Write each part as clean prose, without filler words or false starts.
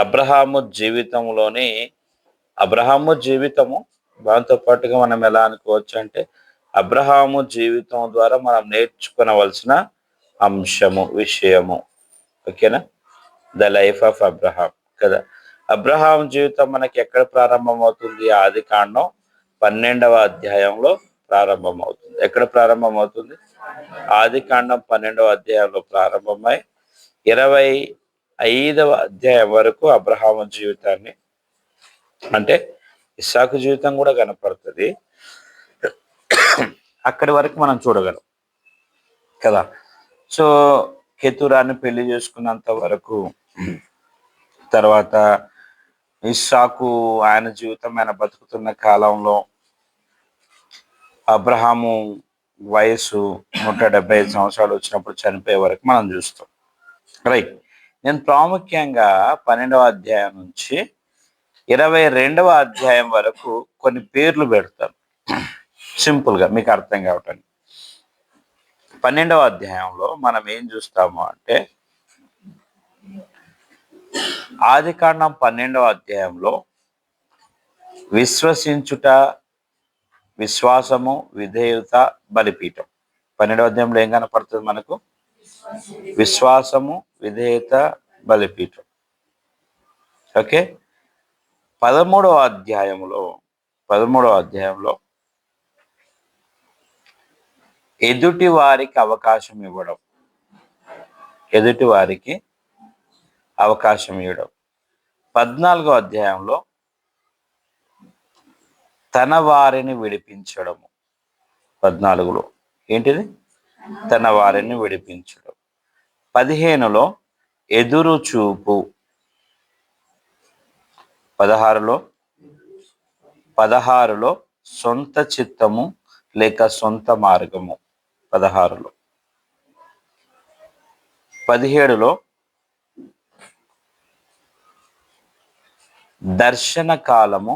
అబ్రహాము జీవితంలోని అబ్రహాము జీవితము దాంతో పాటుగా మనం ఎలా అనుకోవచ్చు అంటే అబ్రహాము జీవితం ద్వారా మనం నేర్చుకునవలసిన అంశము విషయము. ఓకేనా? ద లైఫ్ ఆఫ్ అబ్రహాం కదా. అబ్రహాం జీవితం మనకి ఎక్కడ ప్రారంభమవుతుంది? ఆది కాండం 12వ అధ్యాయంలో ప్రారంభమవుతుంది. ఎక్కడ ప్రారంభమవుతుంది? ఆది కాండం 12వ అధ్యాయంలో ప్రారంభమై 25వ అధ్యాయం వరకు అబ్రహాము జీవితాన్ని, అంటే ఇస్సాకు జీవితం కూడా కనపడుతుంది, అక్కడి వరకు మనం చూడగలం కదా. సో కెతురాన్ని పెళ్లి చేసుకున్నంత వరకు, తర్వాత ఇస్సాకు ఆయన జీవితం ఆయన బతుకుతున్న కాలంలో, అబ్రహాము వయసు 175 సంవత్సరాలు వచ్చినప్పుడు చనిపోయే వరకు మనం చూస్తాం. రైట్. నేను ప్రాముఖ్యంగా 12వ అధ్యాయం నుంచి 22వ అధ్యాయం వరకు కొన్ని పేర్లు పెడతాను సింపుల్గా మీకు అర్థం కావటానికి. 12వ అధ్యాయంలో మనం ఏం చూస్తాము అంటే ఆది కాండం 12వ అధ్యాయంలో విశ్వసించుట, విశ్వాసము, విధేయత, బలిపీఠం. 12వ అధ్యాయంలో ఏం కనపడుతుంది మనకు? విశ్వాసము, విధేయత, బలిపీఠం. ఓకే. 13వ అధ్యాయంలో ఎదుటి వారికి అవకాశం ఇవ్వడం. 14వ అధ్యాయంలో తన వారిని విడిపించడము. 14లో ఏంటిది? తన వారిని విడిపించడం. 15లో ఎదురు చూపు. 16లో సొంత చిత్తము లేక సొంత మార్గము. 16లో 17లో దర్శన కాలము,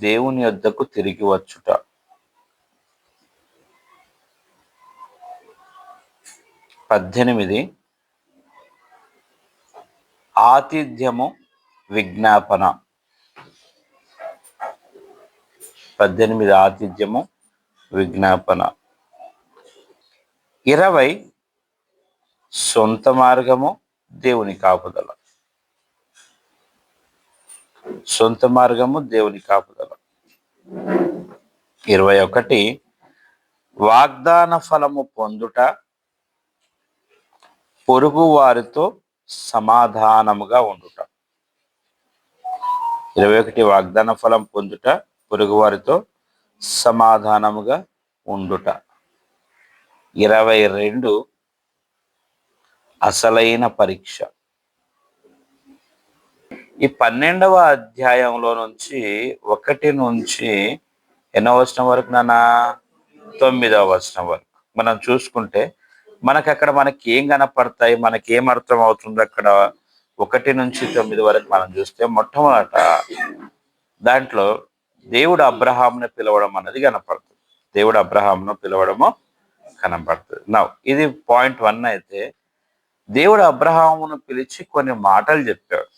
దేవుని యొద్దకు తిరిగి వచ్చుట. 18 ఆతిథ్యము, విజ్ఞాపన. 18 ఆతిథ్యము, విజ్ఞాపన. 20 సొంత మార్గము, దేవుని కాపుదల. 21 వాగ్దాన ఫలము పొందుట, పొరుగు వారితో సమాధానముగా ఉండుట. 21 వాగ్దాన ఫలం పొందుట, పొరుగు వారితో సమాధానముగా ఉండుట. 22 అసలైన పరీక్ష. ఈ 12వ అధ్యాయంలో నుంచి 1 నుంచి ఎన్నో వచనం వరకు నాన్న? 9వ వచనం వరకు మనం చూసుకుంటే మనకి ఏం కనపడతాయి, మనకి ఏం అర్థం అవుతుంది అక్కడ 1 నుంచి 9 వరకు మనం చూస్తే, మొట్టమొదట దాంట్లో దేవుడు అబ్రహామును పిలవడం అన్నది కనపడుతుంది. దేవుడు అబ్రహామును పిలవడము కనపడుతుంది. నా ఇది పాయింట్ 1 అయితే, దేవుడు అబ్రహామును పిలిచి కొన్ని మాటలు చెప్పాడు.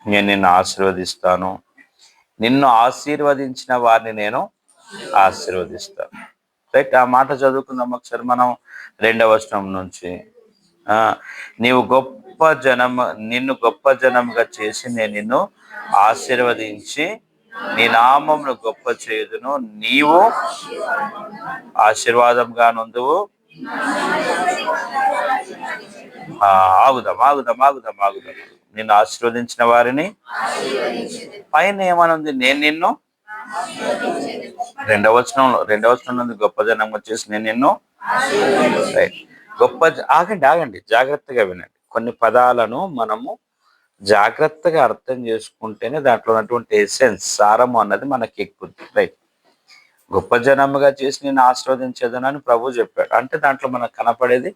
నేను నిన్ను ఆశీర్వదిస్తాను, నిన్ను ఆశీర్వదించిన వారిని నేను ఆశీర్వదిస్తాను. రైట్. ఆ మాట చదువుకుందాం ఒకసారి మనం 2వ వచనం నుంచి. నిన్ను గొప్ప జనముగా చేసి నేను నిన్ను ఆశీర్వదించి నీ నామమును గొప్ప చేయుదును, నీవు ఆశీర్వాదంగా నుందువు. ఆగుదాం. నిన్ను ఆశీర్వదించిన వారిని పైన ఏమనుంది? నేను నిన్ను 2వ వచనంలో గొప్ప జనం వచ్చేసి నేను నిన్ను ఆగండి జాగ్రత్తగా వినండి. కొన్ని పదాలను మనము జాగ్రత్తగా అర్థం చేసుకుంటేనే దాంట్లో ఉన్నటువంటి ఎసెన్స్, సారము అన్నది మనకి ఎక్కుద్ది. రైట్. గొప్ప జనముగా చేసి నేను ఆశీర్వదించేదనని ప్రభు చెప్పాడు. అంటే దాంట్లో మనకు కనపడేది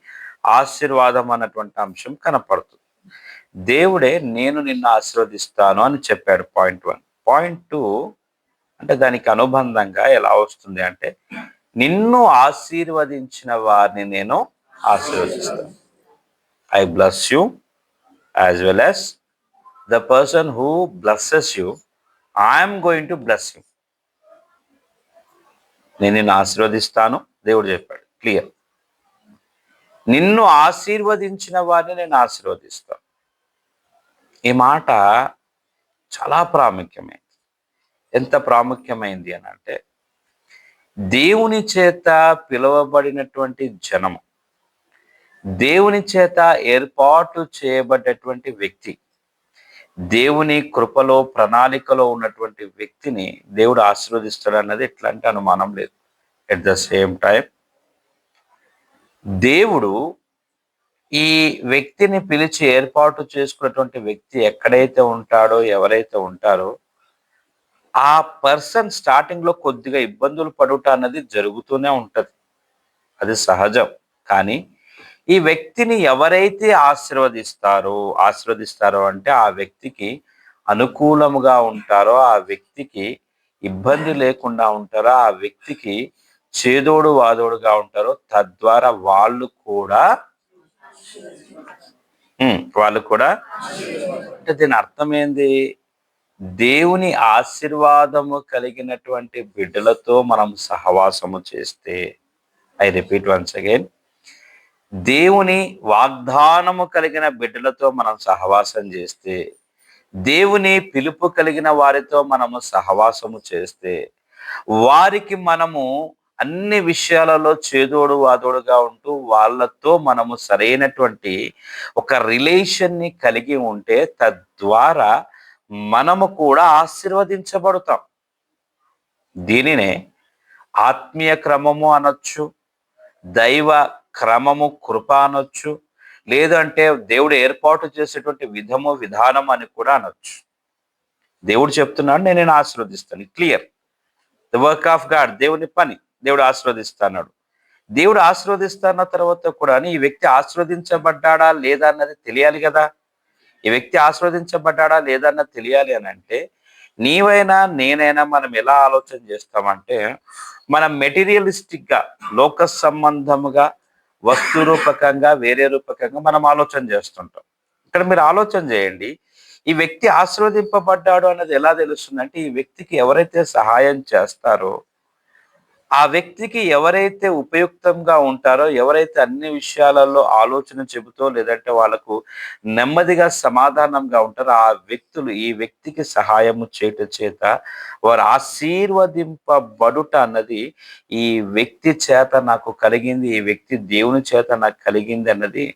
ఆశీర్వాదం అన్నటువంటి అంశం కనపడుతుంది. దేవుడే నేను నిన్ను ఆశీర్వదిస్తాను అని చెప్పాడు. పాయింట్ 1. పాయింట్ 2 అంటే దానికి అనుబంధంగా ఎలా వస్తుంది అంటే, నిన్ను ఆశీర్వదించిన వారిని నేను ఆశీర్వదిస్తాను. I bless you as well as the person who blesses you, I'm going to bless you. నేను నిన్ను ఆశీర్వదిస్తాను, దేవుడు చెప్పాడు క్లియర్. నిన్ను ఆశీర్వదించిన వారిని నేను ఆశీర్వదిస్తాను. ఈ మాట చాలా ప్రాముఖ్యమైంది. ఎంత ప్రాముఖ్యమైంది అని అంటే, దేవుని చేత పిలువబడినటువంటి జనము, దేవుని చేత ఏర్పాటు చేయబడ్డటువంటి వ్యక్తి, దేవుని కృపలో ప్రణాళికలో ఉన్నటువంటి వ్యక్తిని దేవుడు ఆశీర్వదిస్తాడు అన్నది ఎట్లాంటి అనుమానం లేదు. ఎట్ ద సేమ్ టైం దేవుడు ఈ వ్యక్తిని పిలిచి ఏర్పాటు చేసుకున్నటువంటి వ్యక్తి ఎక్కడైతే ఉంటాడో, ఎవరైతే ఉంటారో, ఆ పర్సన్ స్టార్టింగ్ లో కొద్దిగా ఇబ్బందులు పడుట అన్నది జరుగుతూనే ఉంటది, అది సహజం. కానీ ఈ వ్యక్తిని ఎవరైతే ఆశీర్వదిస్తారో అంటే ఆ వ్యక్తికి అనుకూలముగా ఉంటారో, ఆ వ్యక్తికి ఇబ్బంది లేకుండా ఉంటారో, ఆ వ్యక్తికి చేదోడు వాదోడుగా ఉంటారో, తద్వారా వాళ్ళు కూడా అంటే దీని అర్థం ఏంది? దేవుని ఆశీర్వాదము కలిగినటువంటి బిడ్డలతో మనం సహవాసము చేస్తే, ఐ రిపీట్ వన్స్ అగైన్, దేవుని వాగ్దానము కలిగిన బిడ్డలతో మనం సహవాసం చేస్తే, దేవుని పిలుపు కలిగిన వారితో మనము సహవాసము చేస్తే, వారికి మనము అన్ని విషయాలలో చేదోడు వాదోడుగా ఉంటూ వాళ్ళతో మనము సరైనటువంటి ఒక రిలేషన్ని కలిగి ఉంటే, తద్వారా మనము కూడా ఆశీర్వదించబడతాం. దీనినే ఆత్మీయ క్రమము అనొచ్చు, దైవ క్రమము కృప అనొచ్చు, లేదంటే దేవుడు ఏర్పాటు చేసేటువంటి విధానం అని కూడా అనొచ్చు. దేవుడు చెప్తున్నాడు, నేను ఆశీర్వదిస్తాను, clear. The work of God, దేవుని పని, దేవుడు ఆశీర్వదిస్తాడు. దేవుడు ఆశీర్వదిస్తున్న తర్వాత కూడా ఈ వ్యక్తి ఆశీర్వదించబడ్డా లేదా అన్నది తెలియాలి కదా. ఈ వ్యక్తి ఆశీర్వదించబడ్డా లేదా అన్నది తెలియాలి అని అంటే, నీవైనా నేనైనా మనం ఎలా ఆలోచన చేస్తామంటే, మనం మెటీరియలిస్టిక్ గా, లోక సంబంధముగా, వస్తు రూపకంగా, వేరే రూపకంగా మనం ఆలోచన చేస్తుంటాం. ఇక్కడ మీరు ఆలోచన చేయండి, ఈ వ్యక్తి ఆశీర్వదింపబడ్డాడు అన్నది ఎలా తెలుస్తుందంటే, ఈ వ్యక్తికి ఎవరైతే సహాయం చేస్తారో, ఆ వ్యక్తికి ఎవరైతే ఉపయుక్తంగా ఉంటారో, ఎవరైతే అన్ని విషయాలలో ఆలోచన చెబుతో లేదంటే వాళ్ళకు నెమ్మదిగా సమాధానంగా ఉంటారో, ఆ వ్యక్తులు ఈ వ్యక్తికి సహాయము చేయట చేత వారు ఆశీర్వదింపబడుట అన్నది ఈ వ్యక్తి చేత నాకు కలిగింది, ఈ వ్యక్తి దేవుని చేత నాకు కలిగింది అన్నది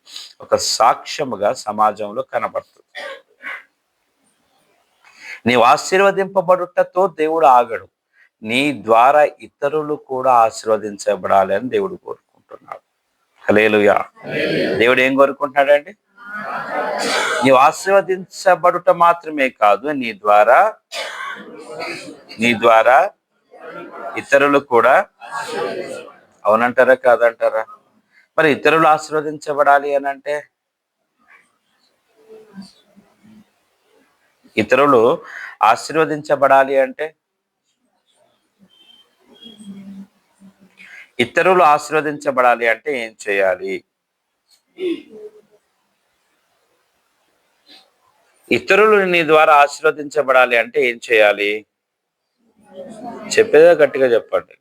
ఒక సాక్ష్యముగా సమాజంలో కనబడుతుంది. నీవు ఆశీర్వదింపబడుటతో దేవుడు ఆగడు, నీ ద్వారా ఇతరులు కూడా ఆశీర్వదించబడాలి అని దేవుడు కోరుకుంటున్నాడు. హల్లెలూయా. దేవుడు ఏం కోరుకుంటున్నాడండి? నీవు ఆశీర్వదించబడుట మాత్రమే కాదు, నీ ద్వారా ఇతరులు కూడా. అవునంటారా కాదంటారా? మరి ఇతరులు ఆశీర్వదించబడాలి అని అంటే, ఇతరులు ఆశీర్వదించబడాలి అంటే, ఇతరులు ఆశీర్వదించబడాలి అంటే ఏం చేయాలి? ఇతరులు నీ ద్వారా ఆశీర్వదించబడాలి అంటే ఏం చేయాలి? చెప్పేదే గట్టిగా చెప్పండి.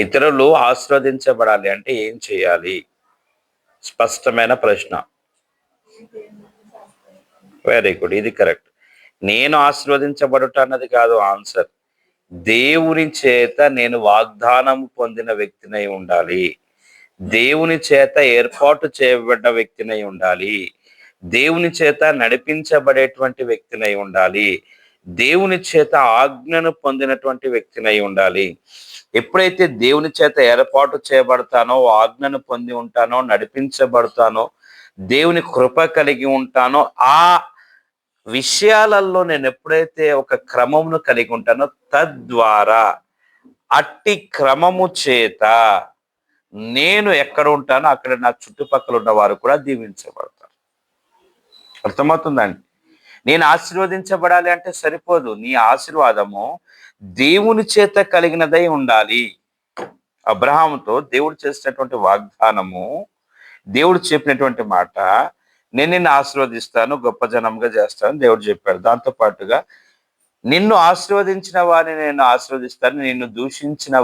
ఇతరులు ఆశీర్వదించబడాలి అంటే ఏం చేయాలి? స్పష్టమైన ప్రశ్న. వెరీ గుడ్, ఇది కరెక్ట్. నేను ఆశీర్వదించబడుట అన్నది కాదు ఆన్సర్. దేవుని చేత నేను వాగ్దానం పొందిన వ్యక్తినై ఉండాలి, దేవుని చేత ఏర్పాటు చేయబడ్డ వ్యక్తినై ఉండాలి, దేవుని చేత నడిపించబడేటువంటి వ్యక్తినై ఉండాలి, దేవుని చేత ఆజ్ఞను పొందినటువంటి వ్యక్తినై ఉండాలి. ఎప్పుడైతే దేవుని చేత ఏర్పాటు చేయబడతానో, ఆజ్ఞను పొంది ఉంటానో, నడిపించబడతానో, దేవుని కృప కలిగి ఉంటానో, ఆ విషయాలలో నేను ఎప్పుడైతే ఒక క్రమమును కలిగి ఉంటానో, తద్వారా అట్టి క్రమము చేత నేను ఎక్కడ ఉంటానో అక్కడ నా చుట్టుపక్కల ఉన్న వారు కూడా దీవించబడతారు. అర్థమవుతుందండి? నేను ఆశీర్వదించబడాలి అంటే సరిపోదు, నీ ఆశీర్వాదము దేవుని చేత కలిగినదై ఉండాలి. అబ్రహాముతో దేవుడు చేసినటువంటి వాగ్దానము, దేవుడు చెప్పినటువంటి మాట, నేను నిన్ను ఆశీర్వదిస్తాను, గొప్ప జనంగా చేస్తాను దేవుడు చెప్పాడు. దాంతో పాటుగా నిన్ను ఆశీర్వదించిన వారిని నేను ఆశీర్వదిస్తాను, నిన్ను ఆశీర్వదించిన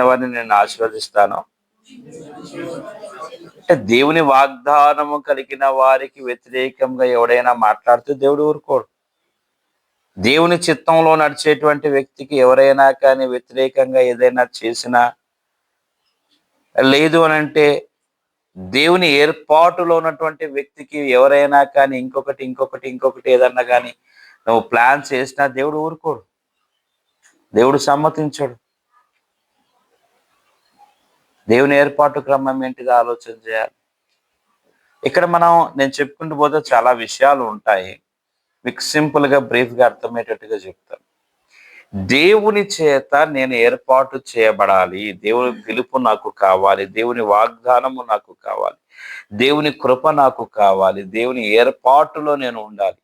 వారిని నేను ఆశీర్వదిస్తాను. అంటే దేవుని వాగ్దానము కలిగిన వారికి వ్యతిరేకంగా ఎవడైనా మాట్లాడితే దేవుడు ఊరుకోడు. దేవుని చిత్తంలో నడిచేటువంటి వ్యక్తికి ఎవరైనా కానీ వ్యతిరేకంగా ఏదైనా చేసినా, లేదు అనంటే దేవుని ఏర్పాటులో ఉన్నటువంటి వ్యక్తికి ఎవరైనా కానీ ఇంకొకటి ఏదన్నా కానీ నువ్వు ప్లాన్ చేసినా దేవుడు ఊరుకోడు, దేవుడు సమ్మతించడు. దేవుని ఏర్పాటు క్రమం ఏంటిది ఆలోచన చేయాలి. ఇక్కడ నేను చెప్పుకుంటూ పోతే చాలా విషయాలు ఉంటాయి. మీకు సింపుల్గా బ్రీఫ్గా అర్థమయ్యేటట్టుగా చెప్తాను. దేవుని చేత నేను ఏర్పాటు చేయబడాలి, దేవుని పిలుపు నాకు కావాలి, దేవుని వాగ్దానము నాకు కావాలి, దేవుని కృప నాకు కావాలి, దేవుని ఏర్పాటులో నేను ఉండాలి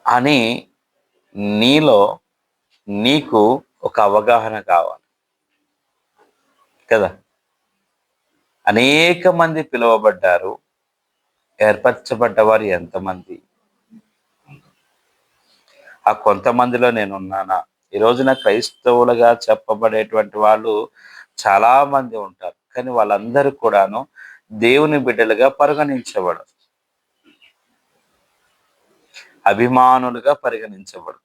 అని నీకు ఒక అవగాహన కావాలి కదా. అనేక మంది పిలువబడ్డారు, ఏర్పరచబడ్డవారు ఎంతమంది? ఆ కొంతమందిలో నేనున్నానా? ఈ రోజున క్రైస్తవులుగా చెప్పబడేటువంటి వాళ్ళు చాలా మంది ఉంటారు, కానీ వాళ్ళందరూ కూడాను దేవుని బిడ్డలుగా పరిగణించబడరు, అభిమానులుగా పరిగణించబడరు.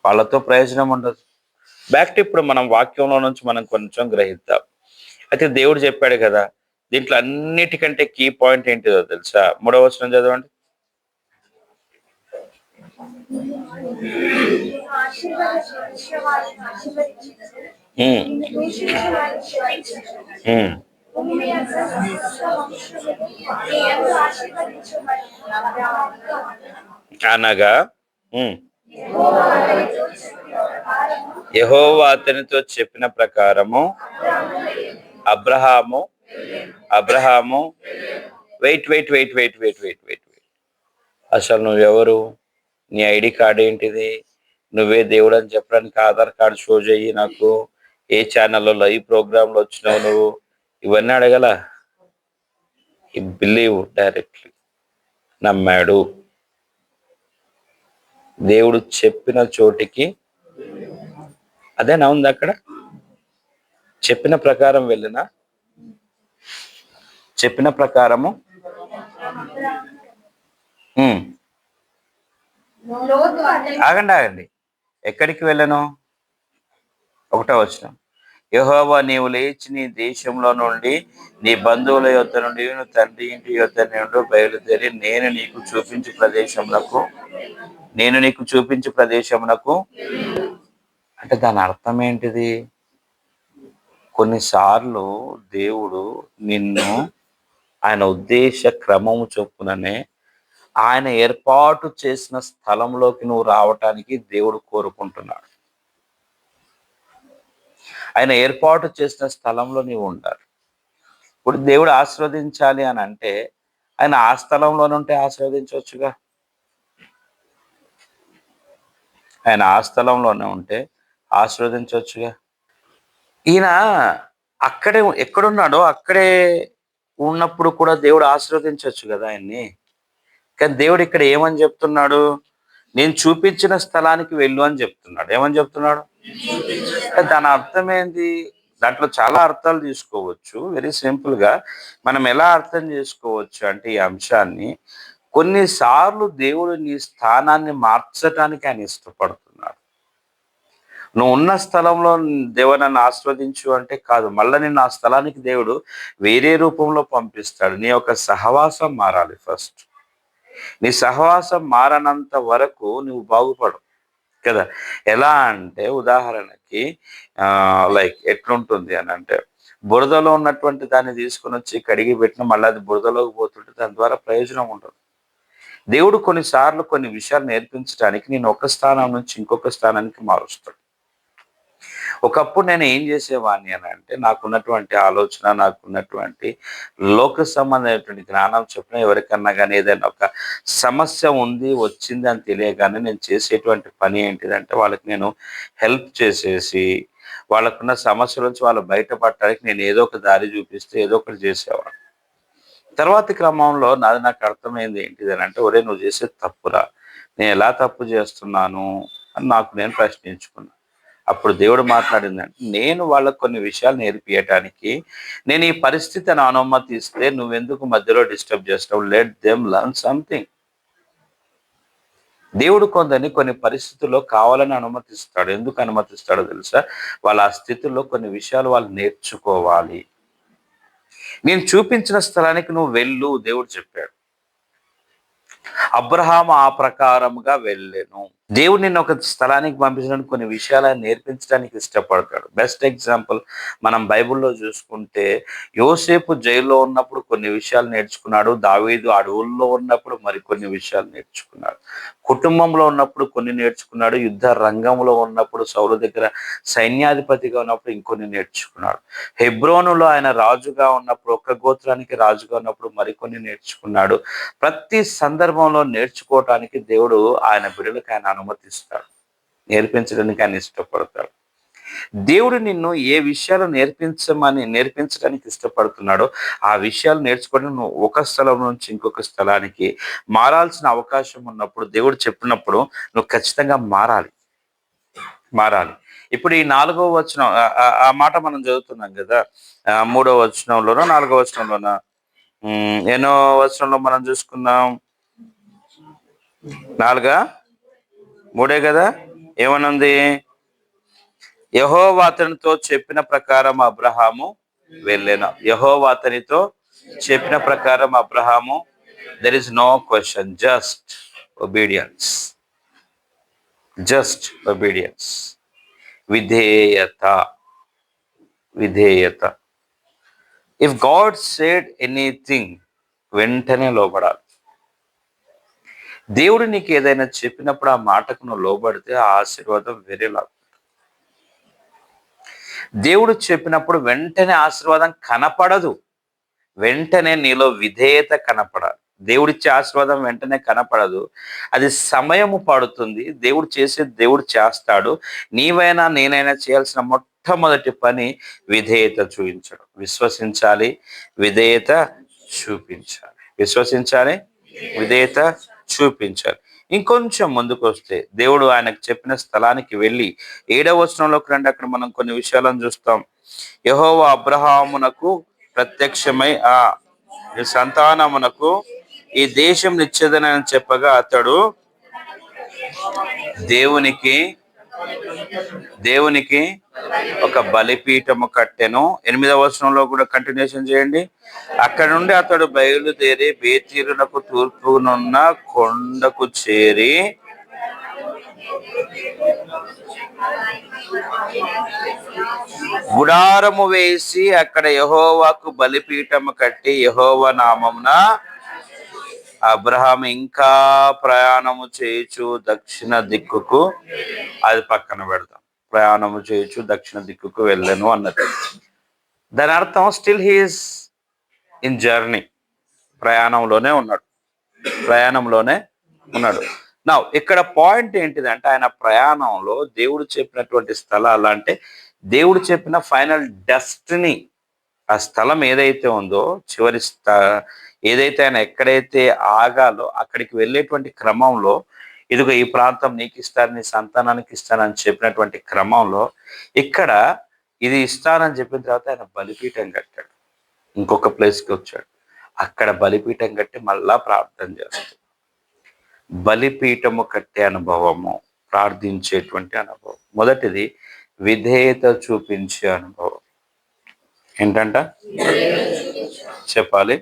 వాళ్ళతో ప్రయోజనం ఉండదు. బ్యాక్ ఇప్పుడు మనం వాక్యంలో నుంచి మనం కొంచెం గ్రహిద్దాం. అయితే దేవుడు చెప్పాడు కదా, దీంట్లో అన్నిటికంటే కీ పాయింట్ ఏంటిదో తెలుసా? 3వ వచనం చదవండి. అనగా యెహోవా అతనితో చెప్పిన ప్రకారము అబ్రహాము వెయిట్. అసలు నువ్వెవరు? నీ ఐడి కార్డ్ ఏంటిది? నువ్వే దేవుడు అని చెప్పడానికి ఆధార్ కార్డు షో చెయ్యి నాకు. ఏ ఛానల్లో లైవ్ ప్రోగ్రాంలో వచ్చినావు నువ్వు? ఇవన్నీ అడగల. ఈ బిలీవ్ డైరెక్ట్లీ, నమ్మాడు. దేవుడు చెప్పిన చోటికి అదేనా ఉంది అక్కడ? చెప్పిన ప్రకారం వెళ్ళినా, చెప్పిన ప్రకారము ఆగండి. ఎక్కడికి వెళ్ళను? 1వ వచనం. యెహోవా నీవు లేచి నీ దేశంలో నుండి, నీ బంధువుల యొద్ద నుండి, తండ్రి ఇంటి యొద్ద నుండి బయలుదేరి నేను నీకు చూపించు ప్రదేశమునకు. అంటే దాని అర్థం ఏంటిది? కొన్నిసార్లు దేవుడు నిన్ను ఆయన ఉద్దేశ క్రమము చొప్పుననే ఆయన ఏర్పాటు చేసిన స్థలంలోకి నువ్వు రావటానికి దేవుడు కోరుకుంటున్నాడు. ఆయన ఏర్పాటు చేసిన స్థలంలో నీవు ఉండాలి. ఇప్పుడు దేవుడు ఆశీర్వదించాలి అని అంటే ఆయన ఆ స్థలంలోనే ఉంటే ఆశీర్వదించవచ్చుగా. ఆయన ఆ స్థలంలోనే ఉంటే ఆశీర్వదించవచ్చుగా. ఈయన అక్కడే ఎక్కడున్నాడో అక్కడే ఉన్నప్పుడు కూడా దేవుడు ఆశీర్వదించవచ్చు కదా ఆయన్ని. కానీ దేవుడు ఇక్కడ ఏమని చెప్తున్నాడు? నేను చూపించిన స్థలానికి వెళ్ళు అని చెప్తున్నాడు. ఏమని చెప్తున్నాడు? దాని అర్థం ఏంది? దాంట్లో చాలా అర్థాలు తీసుకోవచ్చు. వెరీ సింపుల్ గా మనం ఎలా అర్థం చేసుకోవచ్చు అంటే ఈ అంశాన్ని, కొన్నిసార్లు దేవుడు నీ స్థానాన్ని మార్చడానికి ఆయన ఇష్టపడుతున్నాడు. నువ్వు ఉన్న స్థలంలో దేవుడు నన్ను ఆస్వాదించు అంటే కాదు, మళ్ళీ నిన్ను ఆ స్థలానికి దేవుడు వేరే రూపంలో పంపిస్తాడు. నీ యొక్క సహవాసం మారాలి ఫస్ట్. నీ సహవాసం మారనంత వరకు నువ్వు బాగుపడవు కదా. ఎలా అంటే ఉదాహరణకి లైక్ ఎట్లుంటుంది అని అంటే, బురదలో ఉన్నటువంటి దాన్ని తీసుకొని వచ్చి కడిగి పెట్టిన మళ్ళీ అది బురదలోకి పోతుంటే దాని ద్వారా ప్రయోజనం ఉండదు. దేవుడు కొన్నిసార్లు కొన్ని విషయాలు నేర్పించడానికి నేను ఒక స్థానం నుంచి ఇంకొక స్థానానికి మారుస్తాడు. ఒకప్పుడు నేను ఏం చేసేవాడిని అని అంటే, నాకున్నటువంటి ఆలోచన, నాకున్నటువంటి లోక సంబంధమైనటువంటి జ్ఞానం చొప్పున ఎవరికన్నా కానీ ఏదైనా ఒక సమస్య వచ్చింది అని తెలియగానే నేను చేసేటువంటి పని ఏంటిదంటే, వాళ్ళకి నేను హెల్ప్ చేసేసి వాళ్ళకున్న సమస్యల నుంచి వాళ్ళు బయటపడటానికి నేను ఏదో ఒక దారి చూపిస్తే ఏదో ఒకటి చేసేవాడు. తర్వాతి క్రమంలో నాకు అర్థమైంది ఏంటిది అని అంటే, ఒరే నువ్వు చేసేది తప్పురా, నేను ఎలా తప్పు చేస్తున్నాను అని నాకు నేను ప్రశ్నించుకున్నా. అప్పుడు దేవుడు మాట్లాడిందంటే, నేను వాళ్ళకు కొన్ని విషయాలు నేర్పియటానికి నేను ఈ పరిస్థితిని అనుమతిస్తే నువ్వెందుకు మధ్యలో డిస్టర్బ్ చేస్తావు? Let them learn something. దేవుడు కొందరిని కొన్ని పరిస్థితుల్లో కావాలని అనుమతిస్తాడు. ఎందుకు అనుమతిస్తాడో తెలుసా? వాళ్ళ ఆ స్థితిలో కొన్ని విషయాలు వాళ్ళు నేర్చుకోవాలి. నేను చూపించిన స్థలానికి నువ్వు వెళ్ళు దేవుడు చెప్పాడు. అబ్రహాము ఆ ప్రకారముగా వెళ్ళెను. దేవుడు నిన్ను ఒక స్థలానికి పంపించడానికి కొన్ని విషయాలు నేర్పించడానికి ఇష్టపడతాడు. బెస్ట్ ఎగ్జాంపుల్ మనం బైబిల్లో చూసుకుంటే, యోసేపు జైల్లో ఉన్నప్పుడు కొన్ని విషయాలు నేర్చుకున్నాడు. దావీదు అడవుల్లో ఉన్నప్పుడు మరికొన్ని విషయాలు నేర్చుకున్నాడు. కుటుంబంలో ఉన్నప్పుడు కొన్ని నేర్చుకున్నాడు. యుద్ధ రంగంలో ఉన్నప్పుడు సౌలు దగ్గర సైన్యాధిపతిగా ఉన్నప్పుడు ఇంకొన్ని నేర్చుకున్నాడు. హెబ్రోనులో ఆయన రాజుగా ఉన్నప్పుడు, ఒక్క గోత్రానికి రాజుగా ఉన్నప్పుడు మరికొన్ని నేర్చుకున్నాడు. ప్రతి సందర్భంలో నేర్చుకోవటానికి దేవుడు ఆయన బిడ్డలకు ఆయన అనుమతిస్తాడు. నేర్పించడానికి ఆయన ఇష్టపడతాడు. దేవుడు నిన్ను ఏ విషయాలు నేర్పించడానికి ఇష్టపడుతున్నాడో ఆ విషయాలు నేర్చుకోవడం నువ్వు ఒక స్థలం నుంచి ఇంకొక స్థలానికి మారాల్సిన అవకాశం ఉన్నప్పుడు, దేవుడు చెప్పినప్పుడు నువ్వు ఖచ్చితంగా మారాలి. ఇప్పుడు ఈ 4వ వచనం ఆ మాట మనం చదువుతున్నాం కదా, 3వ వచనంలోనో 4వ వచనంలోనో ఎన్నో వచనంలో మనం చూసుకుందాం? 4 3 కదా. ఏమనుంది? యెహోవా అతనితో చెప్పిన ప్రకారం అబ్రహాము వెళ్ళెను. యెహోవా అతనితో చెప్పిన ప్రకారం Abraham, there is no question, just obedience. విధేయత. ఇఫ్ గాడ్ సెడ్ ఎనీథింగ్, వెంటనే లోబడాలి. దేవుడు నీకు ఏదైనా చెప్పినప్పుడు ఆ మాటకు నువ్వు లోబడితే ఆ ఆశీర్వాదం వేరేలా. దేవుడు చెప్పినప్పుడు వెంటనే ఆశీర్వాదం కనపడదు, వెంటనే నీలో విధేయత కనపడాలి. దేవుడిచ్చే ఆశీర్వాదం వెంటనే కనపడదు, అది సమయము పడుతుంది. దేవుడు చేస్తాడు. నీవైనా నేనైనా చేయాల్సిన మొట్టమొదటి పని విధేయత చూపించడం. విశ్వసించాలి, విధేయత చూపించాలి. ఇంకొంచెం ముందుకు వస్తే, దేవుడు ఆయనకు చెప్పిన స్థలానికి వెళ్ళి 7వ వచనంలోకి రండి. అక్కడ మనం కొన్ని విషయాలను చూస్తాం. యెహోవా అబ్రహామునకు ప్రత్యక్షమై ఈ సంతానమునకు ఈ దేశం నిచ్చేదనని చెప్పగా అతడు దేవునికి ఒక బలిపీఠము కట్టెను. 8వ వచనంలో కూడా కంటిన్యూషన్ చేయండి. అక్కడ నుండి అతడు బయలుదేరి బేతీరునకు తూర్పునున్న కొండకు చేరి గుడారము వేసి అక్కడ యెహోవాకు బలిపీఠము కట్టి యెహోవా నామమున అబ్రహాం ఇంకా ప్రయాణము చేయుచు దక్షిణ దిక్కుకు, అది పక్కన పెడతాం, ప్రయాణము చేయుచు దక్షిణ దిక్కుకు వెళ్ళను అన్నది. దాని అర్థం స్టిల్ హీఈస్ ఇన్ జర్నీ, ప్రయాణంలోనే ఉన్నాడు. నా ఇక్కడ పాయింట్ ఏంటిదంటే, ఆయన ప్రయాణంలో దేవుడు చెప్పినటువంటి స్థలాలు, అంటే దేవుడు చెప్పిన ఫైనల్ డెస్టినీ, ఆ స్థలం ఏదైతే ఉందో, చివరి ఏదైతే ఆయన ఎక్కడైతే ఆగాలో అక్కడికి వెళ్ళేటువంటి క్రమంలో, ఇదిగో ఈ ప్రాంతం నీకు ఇస్తాను, నీ సంతానానికి ఇస్తానని చెప్పినటువంటి క్రమంలో ఇక్కడ ఇది ఇస్తానని చెప్పిన తర్వాత ఆయన బలిపీఠం కట్టాడు. ఇంకొక ప్లేస్కి వచ్చాడు, అక్కడ బలిపీఠం కట్టి మళ్ళా ప్రార్థన చేస్తాడు. బలిపీఠము కట్టే అనుభవము, ప్రార్థించేటువంటి అనుభవం. మొదటిది విధేయత చూపించే అనుభవం. ఏంటంట చెప్పాలి?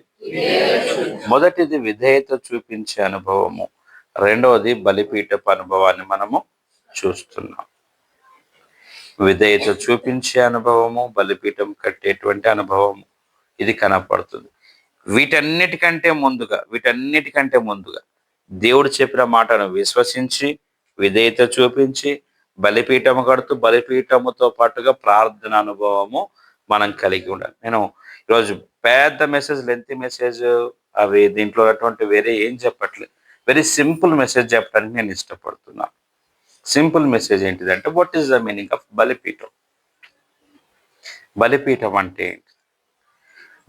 మొదటిది విధేయత చూపించే అనుభవము, రెండవది బలిపీఠపు అనుభవాన్ని మనము చూస్తున్నాం. విధేయత చూపించే అనుభవము, బలిపీఠం కట్టేటువంటి అనుభవము, ఇది కనపడుతుంది. వీటన్నిటికంటే ముందుగా దేవుడు చెప్పిన మాటను విశ్వసించి, విధేయత చూపించి, బలిపీఠము కడుతూ బలిపీఠముతో పాటుగా ప్రార్థన అనుభవము మనం కలిగి ఉండాలి. నేను ఈరోజు పెద్ద మెసేజ్, లెంతీ మెసేజ్ అవి దీంట్లో అటువంటి వేరే ఏం చెప్పట్లేదు. వెరీ సింపుల్ మెసేజ్ చెప్పడానికి నేను ఇష్టపడుతున్నాను. సింపుల్ మెసేజ్ ఏంటిదంటే, what is the meaning of బలిపీఠం? బలిపీఠం అంటే ఏంటి?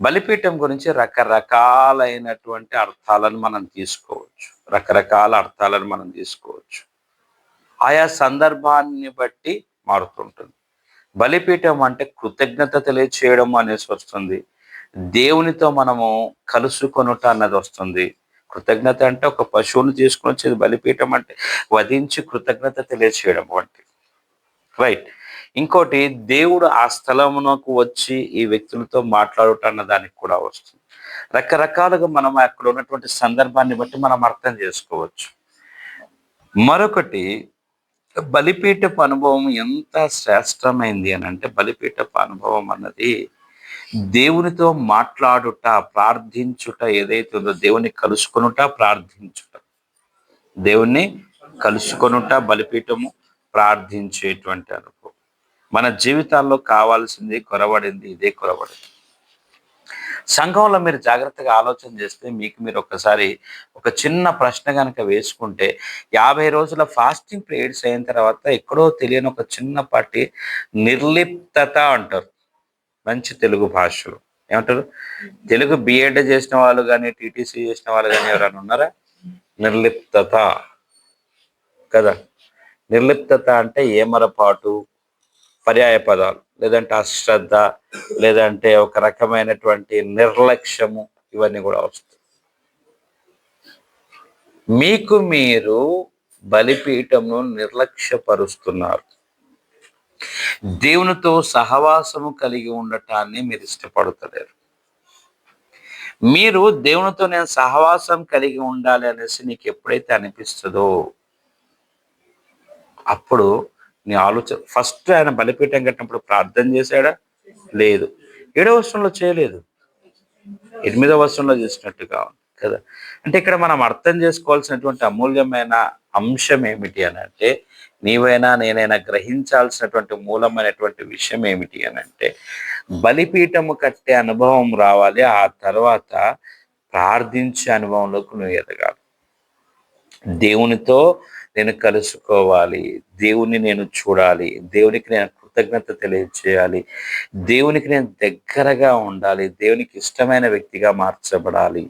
బలిపీఠం గురించి రకరకాలైనటువంటి అర్థాలను మనం తీసుకోవచ్చు. రకరకాల అర్థాలను మనం తీసుకోవచ్చు. ఆయా సందర్భాన్ని బట్టి మారుతుంటుంది. బలిపీఠం అంటే కృతజ్ఞత తెలియచేయడం అనేసి వస్తుంది. దేవునితో మనము కలుసుకొనుట అన్నది వస్తుంది. కృతజ్ఞత అంటే ఒక పశువును తీసుకొని వచ్చేది. బలిపీఠం అంటే వధించి కృతజ్ఞత తెలియచేయడం వంటి. రైట్. ఇంకోటి, దేవుడు ఆ స్థలమునకు వచ్చి ఈ వ్యక్తులతో మాట్లాడుట అన్న దానికి కూడా వస్తుంది. రకరకాలుగా మనం అక్కడ ఉన్నటువంటి సందర్భాన్ని బట్టి మనం అర్థం చేసుకోవచ్చు. మరొకటి, బలిపీఠపు అనుభవం ఎంత శ్రేష్టమైంది అని అంటే, బలిపీఠపు అనుభవం అన్నది దేవునితో మాట్లాడుట, ప్రార్థించుట ఏదైతే ఉందో, దేవుని కలుసుకొనుట, ప్రార్థించుట, దేవుణ్ణి కలుసుకొనుట బలిపీఠము, ప్రార్థించేటువంటి అనుభవం. మన జీవితాల్లో కావాల్సింది, కొరవడింది ఇదే కొరవడింది. సంఘంలో మీరు జాగ్రత్తగా ఆలోచన చేస్తే మీకు మీరు ఒకసారి ఒక చిన్న ప్రశ్న కనుక వేసుకుంటే, 50 రోజుల ఫాస్టింగ్ పీరియడ్స్ అయిన తర్వాత ఎక్కడో తెలియని ఒక చిన్నపాటి నిర్లిప్తత అంటారు మంచి తెలుగు భాషలో. ఏమంటారు? తెలుగు బిఎడ్ చేసిన వాళ్ళు కానీ, టీటీసీ చేసిన వాళ్ళు కానీ ఎవరైనా ఉన్నారా? నిర్లిప్తత కదా. నిర్లిప్తత అంటే ఏమరపాటు, పర్యాయ పదాలు, లేదంటే అశ్రద్ధ, లేదంటే ఒక రకమైనటువంటి నిర్లక్ష్యము, ఇవన్నీ కూడా వస్తాయి. మీకు మీరు బలిపీఠంను నిర్లక్ష్యపరుస్తున్నారు. దేవునితో సహవాసము కలిగి ఉండటాన్ని మీరు ఇష్టపడతలేరు. మీరు దేవునితో నేను సహవాసం కలిగి ఉండాలి అనేసి నీకు ఎప్పుడైతే అనిపిస్తుందో, అప్పుడు నీ ఆలోచన ఫస్ట్, ఆయన బలిపీఠం కట్టినప్పుడు ప్రార్థన చేశాడా? లేదు. 7వ వచనంలో చేయలేదు, 8వ వచనంలో చేసినట్టుగా ఉంది కదా. అంటే ఇక్కడ మనం అర్థం చేసుకోవాల్సినటువంటి అమూల్యమైన అంశం ఏమిటి అని అంటే, నీవైనా నేనైనా గ్రహించాల్సినటువంటి మూలమైనటువంటి విషయం ఏమిటి అని అంటే, బలిపీఠము కట్టే అనుభవం రావాలి. ఆ తర్వాత ప్రార్థించే అనుభవంలోకి నువ్వు ఎదగాలి. దేవునితో నేను కలుసుకోవాలి, దేవుని నేను చూడాలి, దేవునికి నేను కృతజ్ఞత తెలియచేయాలి, దేవునికి నేను దగ్గరగా ఉండాలి, దేవునికి ఇష్టమైన వ్యక్తిగా మార్చబడాలి.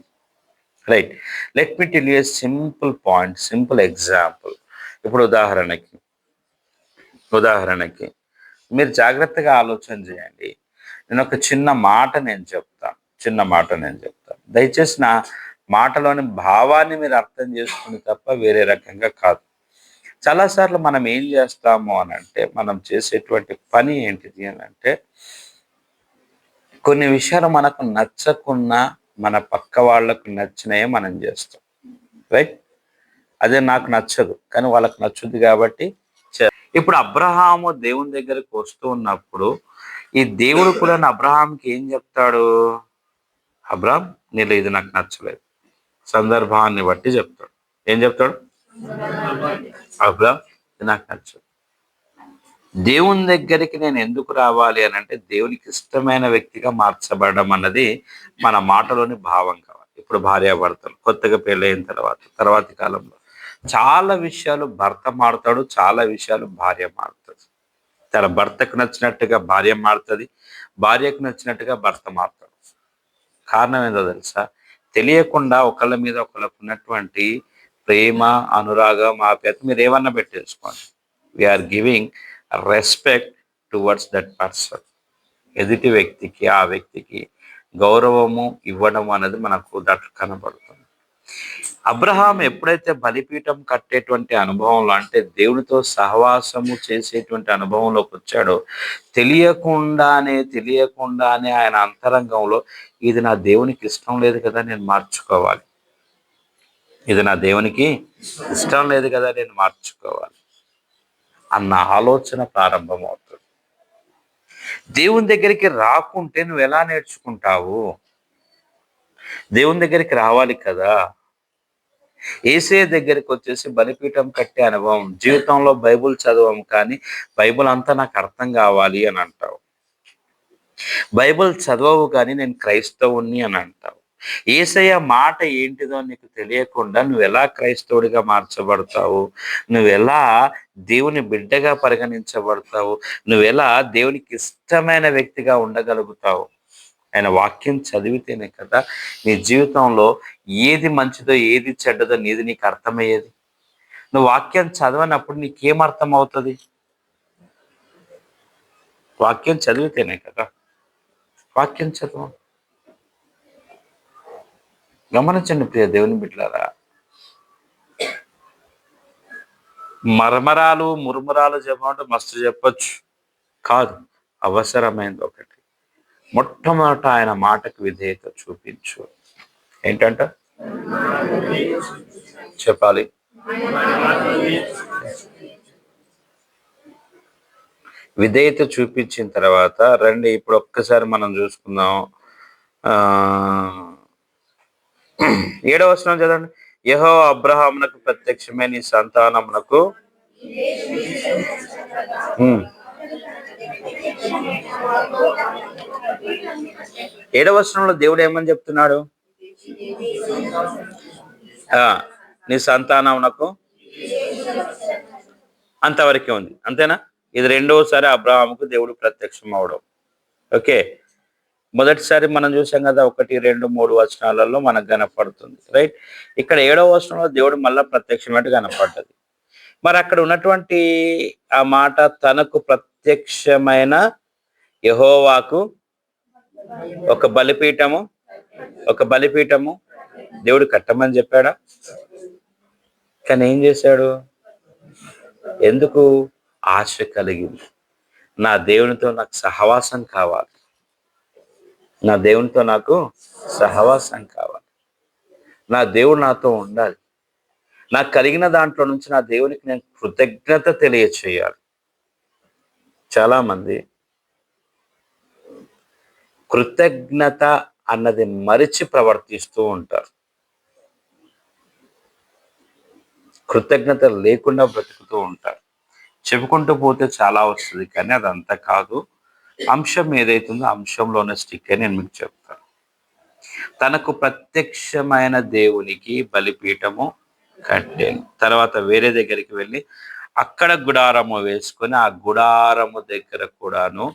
Right. Let me tell you a simple point, simple example. ఇప్పుడు ఉదాహరణకి మీరు జాగ్రత్తగా ఆలోచన చేయండి. నేను ఒక చిన్న మాట చెప్తాను. దయచేసి నా మాటలోని భావాన్ని మీరు అర్థం చేసుకుని తప్ప వేరే రకంగా కాదు. చాలాసార్లు మనం ఏం చేస్తాము అని అంటే, మనం చేసేటువంటి పని ఏంటిది అని అంటే, కొన్ని విషయాలు మనకు నచ్చకున్నా మన పక్క వాళ్ళకు నచ్చినయే మనం చేస్తాం. రైట్. అదే నాకు నచ్చదు కానీ వాళ్ళకు నచ్చుద్ది కాబట్టి. ఇప్పుడు అబ్రహాము దేవుని దగ్గరికి వస్తూ ఉన్నప్పుడు, ఈ దేవుడు కూడా అబ్రహాంకి ఏం చెప్తాడు? అబ్రహాం, నీలో ఇది నాకు నచ్చలేదు. సందర్భాన్ని బట్టి చెప్తాడు. ఏం చెప్తాడు? అబ్రహాం, ఇది నాకు నచ్చదు. దేవుని దగ్గరికి నేను ఎందుకు రావాలి అని అంటే, దేవునికి ఇష్టమైన వ్యక్తిగా మార్చబడడం అన్నది మన మాటలోని భావం కావాలి. ఇప్పుడు భార్యాభర్తలు కొత్తగా పెళ్ళైన తర్వాతి కాలంలో చాలా విషయాలు భర్త మారుతాడు, చాలా విషయాలు భార్య మారుతుంది. తన భర్తకు నచ్చినట్టుగా భార్య మారుతుంది, భార్యకు నచ్చినట్టుగా భర్త మారుతాడు. కారణం ఏందో తెలుసా? తెలియకుండా ఒకళ్ళ మీద ఒకళ్ళకు ఉన్నటువంటి ప్రేమ, అనురాగం, ఆప్యాయత మీరు ఏమన్నా పెట్టేసుకోండి. We are giving respect towards that person. ఎదుటి వ్యక్తికి, ఆ వ్యక్తికి గౌరవము ఇవ్వడం అనేది మనకు దట్ కనబడుతుంది. అబ్రహాం ఎప్పుడైతే బలిపీఠం కట్టేటువంటి అనుభవంలో, అంటే దేవునితో సహవాసము చేసేటువంటి అనుభవంలోకి వచ్చాడో, తెలియకుండానే ఆయన అంతరంగంలో, ఇది నా దేవునికి ఇష్టం లేదు కదా, నేను మార్చుకోవాలి, ఇది నా దేవునికి ఇష్టం లేదు కదా, నేను మార్చుకోవాలి అన్న ఆలోచన ప్రారంభమవుతుంది. దేవుని దగ్గరికి రాకుంటే నువ్వు ఎలా నేర్చుకుంటావు? దేవుని దగ్గరికి రావాలి కదా. యేసయ్య దగ్గరికి వచ్చేసి బలిపీఠం కట్టే అనుభవం, జీవితంలో బైబుల్ చదవం కానీ బైబుల్ అంతా నాకు అర్థం కావాలి అని అంటావు. బైబుల్ చదవవు కానీ నేను క్రైస్తవుని అని అంటావు. యేసయ్య మాట ఏంటిదో నీకు తెలియకుండా నువ్వు ఎలా క్రైస్తవుడిగా మార్చబడతావు, నువ్వు ఎలా దేవుని బిడ్డగా పరిగణించబడతావు, నువ్వు ఎలా దేవునికి ఇష్టమైన వ్యక్తిగా ఉండగలుగుతావు? ఆయన వాక్యం చదివితేనే కదా నీ జీవితంలో ఏది మంచిదో ఏది చెడ్డదో నీకు అర్థమయ్యేది. నువ్వు వాక్యం చదవనప్పుడు నీకేం అర్థం అవుతుంది? వాక్యం చదివితేనే కదా. వాక్యం చదవ. గమనించండి ప్రియ దేవుని బిడ్డలారా, మరమరాలు మురుమురాలు చెప్పమంటే మస్తు చెప్పొచ్చు, కాదు. అవసరమైంది ఒకటి. మొట్టమొదట ఆయన మాటకు విధేయత చూపించు. ఏంటంట చెప్పాలి? విధేయత చూపించిన తర్వాత రండి ఇప్పుడు ఒక్కసారి మనం చూసుకుందాం. 7వ వచనం చదవండి. యెహోవా అబ్రహామునకు ప్రత్యక్షమై నీ సంతానమునకు 7వ వచనంలో దేవుడు ఏమని చెప్తున్నాడు? నీ సంతానమునకు, అంతవరకే ఉంది, అంతేనా? ఇది రెండోసారి అబ్రహాముకు దేవుడు ప్రత్యక్షం అవడం. ఓకే, మొదటిసారి మనం చూసాం కదా 1, 2, 3 వచనాలలో మనకు కనపడుతుంది, రైట్? ఇక్కడ 7వ వచనంలో దేవుడు మళ్ళా ప్రత్యక్షమైనట్టు కనపడ్డది. మరి అక్కడ ఉన్నటువంటి ఆ మాట, తనకు ప్రత్యక్షమైన యెహోవాకు ఒక బలిపీఠము దేవుడు కట్టమని చెప్పాడా? కానీ ఏం చేశాడు? ఎందుకు? ఆశ కలిగింది. నా దేవునితో నాకు సహవాసం కావాలి, నా దేవునితో నాకు సహవాసం కావాలి, నా దేవుడు నాతో ఉండాలి, నాకు కలిగిన దాంట్లో నుంచి నా దేవునికి నేను కృతజ్ఞత తెలియచేయాలి. చాలామంది కృతజ్ఞత అన్నది మరిచి ప్రవర్తిస్తూ ఉంటారు. కృతజ్ఞత లేకుండా బ్రతుకుతూ ఉంటారు. చెప్పుకుంటూ పోతే చాలా వస్తుంది, కానీ అదంతా కాదు. అంశం ఏదైతుందో అంశంలోనే స్టిక్ అని నేను మీకు చెప్తాను. తనకు ప్రత్యక్షమైన దేవునికి బలిపీఠము కట్టాను. తర్వాత వేరే దగ్గరికి వెళ్ళి అక్కడ గుడారము వేసుకొని ఆ గుడారము దగ్గర కూడాను